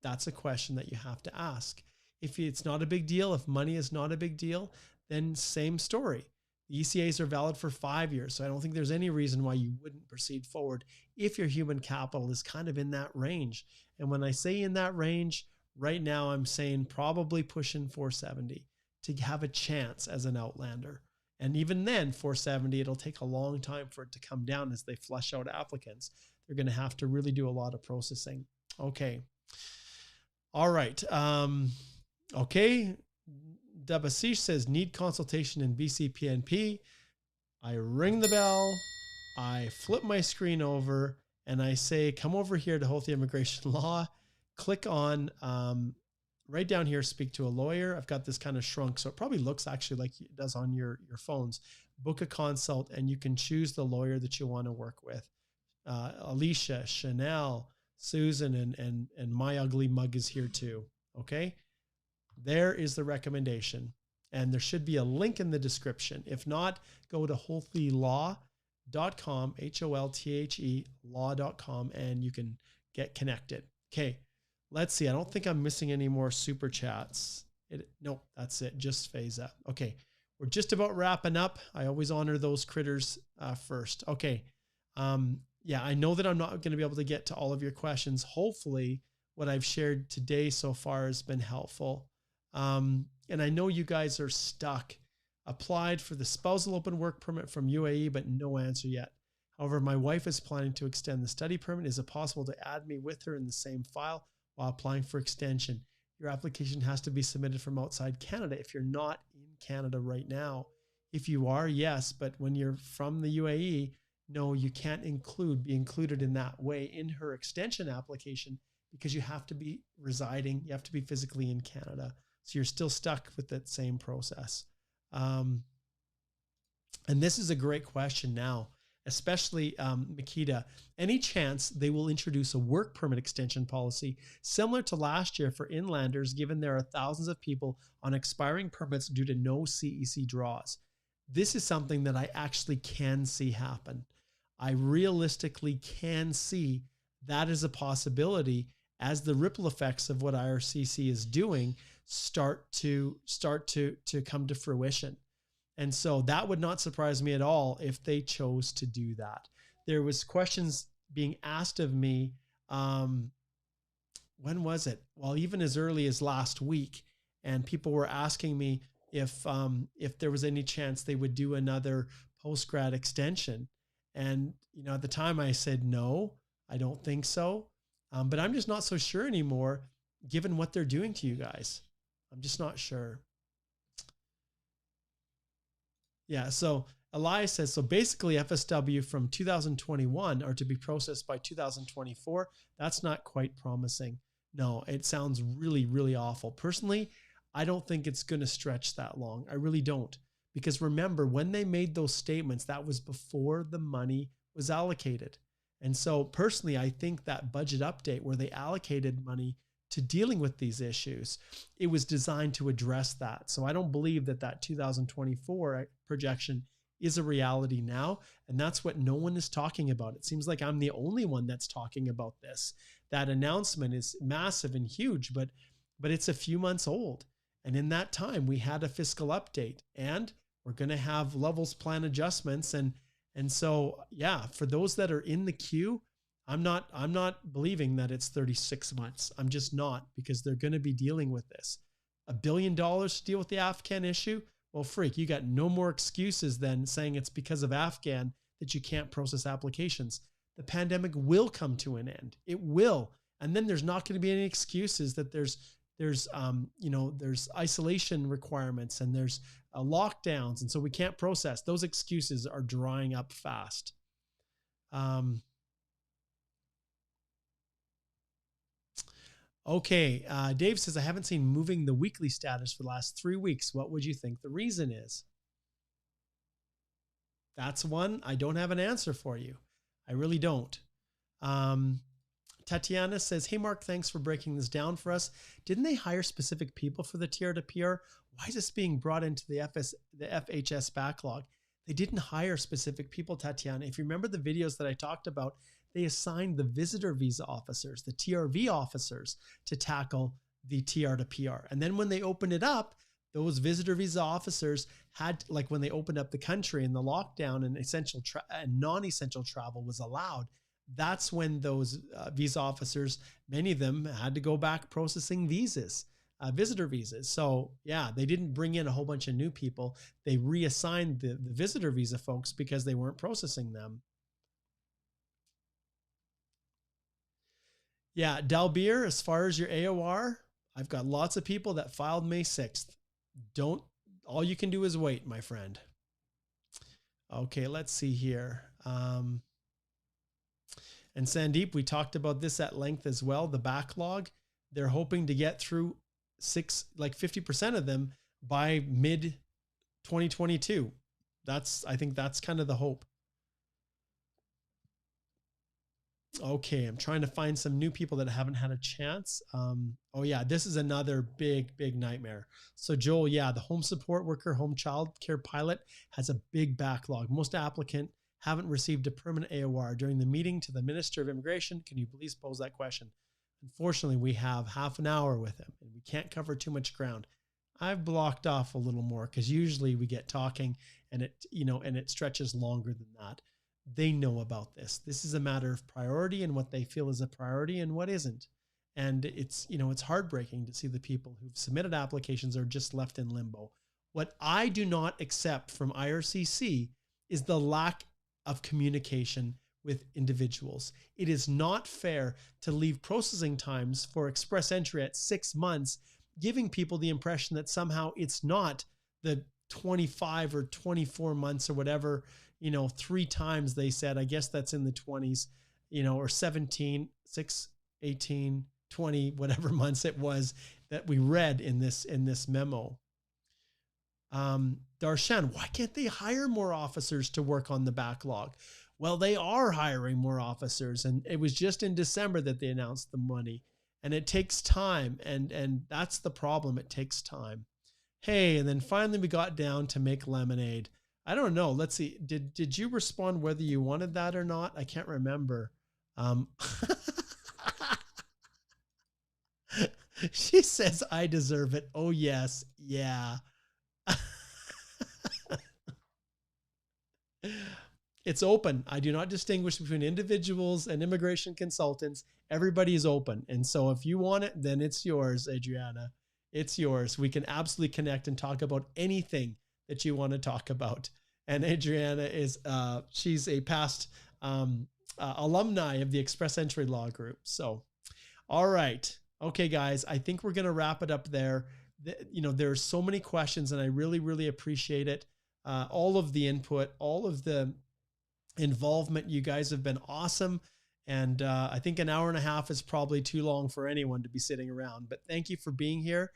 That's a question that you have to ask. If it's not a big deal, if money is not a big deal, then same story. The ECAs are valid for 5 years. So I don't think there's any reason why you wouldn't proceed forward if your human capital is kind of in that range. And when I say in that range, right now I'm saying probably pushing 470 to have a chance as an Outlander. And even then, 470, it'll take a long time for it to come down as they flush out applicants. They're going to have to really do a lot of processing. Okay. All right. Okay. Dabasish says, need consultation in BC-PNP. I ring the bell. I flip my screen over and I say, come over here to Holthe Immigration Law. Click on right down here, speak to a lawyer. I've got this kind of shrunk, so it probably looks actually like it does on your phones. Book a consult, and you can choose the lawyer that you want to work with. Alicia, Chanel, Susan, and my ugly mug is here too. Okay, there is the recommendation, and there should be a link in the description. If not, go to holthelaw.com, HOLTHE law.com, and you can get connected. Okay. Let's see. I don't think I'm missing any more super chats. Nope, that's it. Just phase up. Okay. We're just about wrapping up. I always honor those critters first. Okay. Yeah, I know that I'm not going to be able to get to all of your questions. Hopefully what I've shared today so far has been helpful. And I know you guys are stuck. Applied for the spousal open work permit from UAE, but no answer yet. However, my wife is planning to extend the study permit. Is it possible to add me with her in the same file while applying for extension? Your application has to be submitted from outside Canada if you're not in Canada right now. If you are, yes, but when you're from the UAE, no, you can't be included in that way in her extension application because you have to be residing, you have to be physically in Canada. So you're still stuck with that same process. And this is a great question now, especially Makita. Any chance they will introduce a work permit extension policy similar to last year for inlanders, given there are thousands of people on expiring permits due to no CEC draws? This is something that I actually can see happen. I realistically can see that is a possibility as the ripple effects of what IRCC is doing start to come to fruition. And so that would not surprise me at all if they chose to do that. There was questions being asked of me. When was it? Well, even as early as last week, and people were asking me if there was any chance they would do another post-grad extension. And, at the time I said, no, I don't think so. But I'm just not so sure anymore, given what they're doing to you guys. I'm just not sure. Yeah. So Elias says, so basically FSW from 2021 are to be processed by 2024. That's not quite promising. No, it sounds really, really awful. Personally, I don't think it's going to stretch that long. I really don't. Because remember, when they made those statements, that was before the money was allocated. And so personally, I think that budget update where they allocated money to dealing with these issues, it was designed to address that. So I don't believe that 2024 projection is a reality now. And that's what no one is talking about. It seems like I'm the only one that's talking about this. That announcement is massive and huge, but it's a few months old. And in that time, we had a fiscal update and we're going to have levels plan adjustments. And so, yeah, for those that are in the queue, I'm not believing that it's 36 months. I'm just not, because they're going to be dealing with this. $1 billion to deal with the Afghan issue. Well, freak, you got no more excuses than saying it's because of Afghan that you can't process applications. The pandemic will come to an end. It will. And then there's not going to be any excuses that there's isolation requirements and there's lockdowns. And so we can't process. Those excuses are drying up fast. Okay. Dave says, I haven't seen moving the weekly status for the last 3 weeks. What would you think the reason is? That's one I don't have an answer for you. I really don't. Tatiana says, hey, Mark, thanks for breaking this down for us. Didn't they hire specific people for the TR to PR? Why is this being brought into the FHS backlog? They didn't hire specific people, Tatiana. If you remember the videos that I talked about, they assigned the visitor visa officers, the TRV officers, to tackle the TR to PR. And then when they opened it up, those visitor visa officers had, like when they opened up the country and the lockdown and essential and non-essential travel was allowed, that's when those visa officers, many of them had to go back processing visas, visitor visas. So yeah, they didn't bring in a whole bunch of new people. They reassigned the visitor visa folks because they weren't processing them. Yeah, Dalbeer, as far as your AOR, I've got lots of people that filed May 6th. All you can do is wait, my friend. Okay, let's see here. And Sandeep, we talked about this at length as well. The backlog, they're hoping to get through 50% of them by mid 2022. I think that's kind of the hope. Okay, I'm trying to find some new people that haven't had a chance. Oh yeah, this is another big nightmare. So Joel, yeah, the home support worker, home child care pilot has a big backlog. Most applicant haven't received a permanent AOR. During the meeting to the Minister of Immigration, can you please pose that question? Unfortunately, we have half an hour with him and we can't cover too much ground. I've blocked off a little more because usually we get talking and it stretches longer than that. They know about this. This is a matter of priority and what they feel is a priority and what isn't. And it's, it's heartbreaking to see the people who've submitted applications are just left in limbo. What I do not accept from IRCC is the lack of communication with individuals. It is not fair to leave processing times for express entry at 6 months, giving people the impression that somehow it's not the 25 or 24 months or whatever, 3 times they said, I guess that's in the 20s, or 17, 6, 18, 20, whatever months it was that we read in this memo. Darshan, why can't they hire more officers to work on the backlog? Well, they are hiring more officers, and it was just in December that they announced the money, and it takes time. And that's the problem. It takes time. Hey, and then finally we got down to make lemonade. I don't know. Let's see. Did you respond whether you wanted that or not? I can't remember. She says, I deserve it. Oh, yes. Yeah. It's open. I do not distinguish between individuals and immigration consultants. Everybody is open. And so if you want it, then it's yours, Adriana. It's yours. We can absolutely connect and talk about anything that you want to talk about. And Adriana is, she's a past alumni of the Express Entry Law Group. So, all right. Okay, guys, I think we're going to wrap it up there. There's so many questions, and I really, really appreciate it. All of the input, all of the involvement. You guys have been awesome. And I think an hour and a half is probably too long for anyone to be sitting around. But thank you for being here.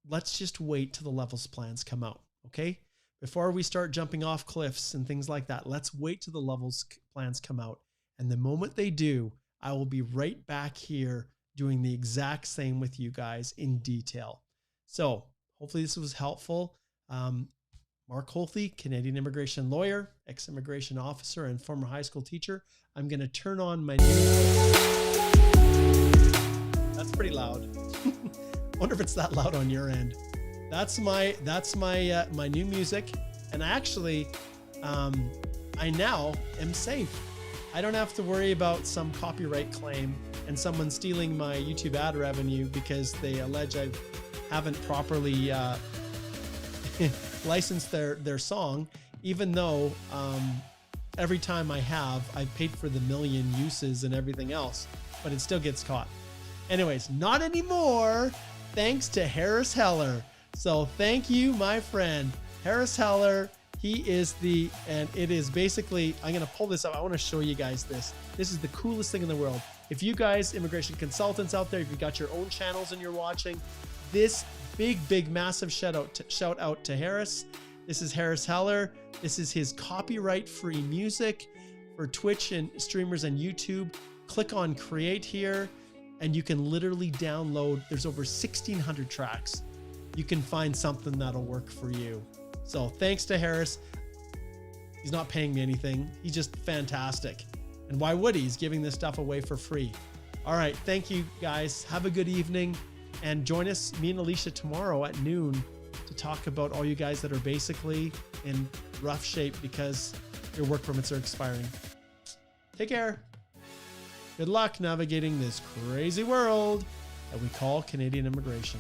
Let's just wait till the levels plans come out, okay? Before we start jumping off cliffs and things like that, let's wait till the levels plans come out. And the moment they do, I will be right back here doing the exact same with you guys in detail. So hopefully this was helpful. Mark Holthe, Canadian immigration lawyer, ex-immigration officer, and former high school teacher. I'm going to turn on my That's pretty loud. I wonder if it's that loud on your end. That's my new music. And actually, I now am safe. I don't have to worry about some copyright claim and someone stealing my YouTube ad revenue because they allege I haven't properly licensed their song, even though every time I've paid for the million uses and everything else, but it still gets caught. Anyways, not anymore, thanks to Harris Heller. So thank you, my friend, Harris Heller. He is and it is basically, I'm going to pull this up. I want to show you guys this. This is the coolest thing in the world. If you guys, immigration consultants out there, if you got your own channels and you're watching, this big, massive shout out to Harris. This is Harris Heller. This is his copyright-free music for Twitch and streamers and YouTube. Click on create here, and you can literally download. There's over 1,600 tracks. You can find something that'll work for you. So thanks to Harris. He's not paying me anything. He's just fantastic. And why would he? He's giving this stuff away for free. All right. Thank you, guys. Have a good evening. And join us, me and Alicia, tomorrow at noon to talk about all you guys that are basically in rough shape because your work permits are expiring. Take care. Good luck navigating this crazy world that we call Canadian immigration.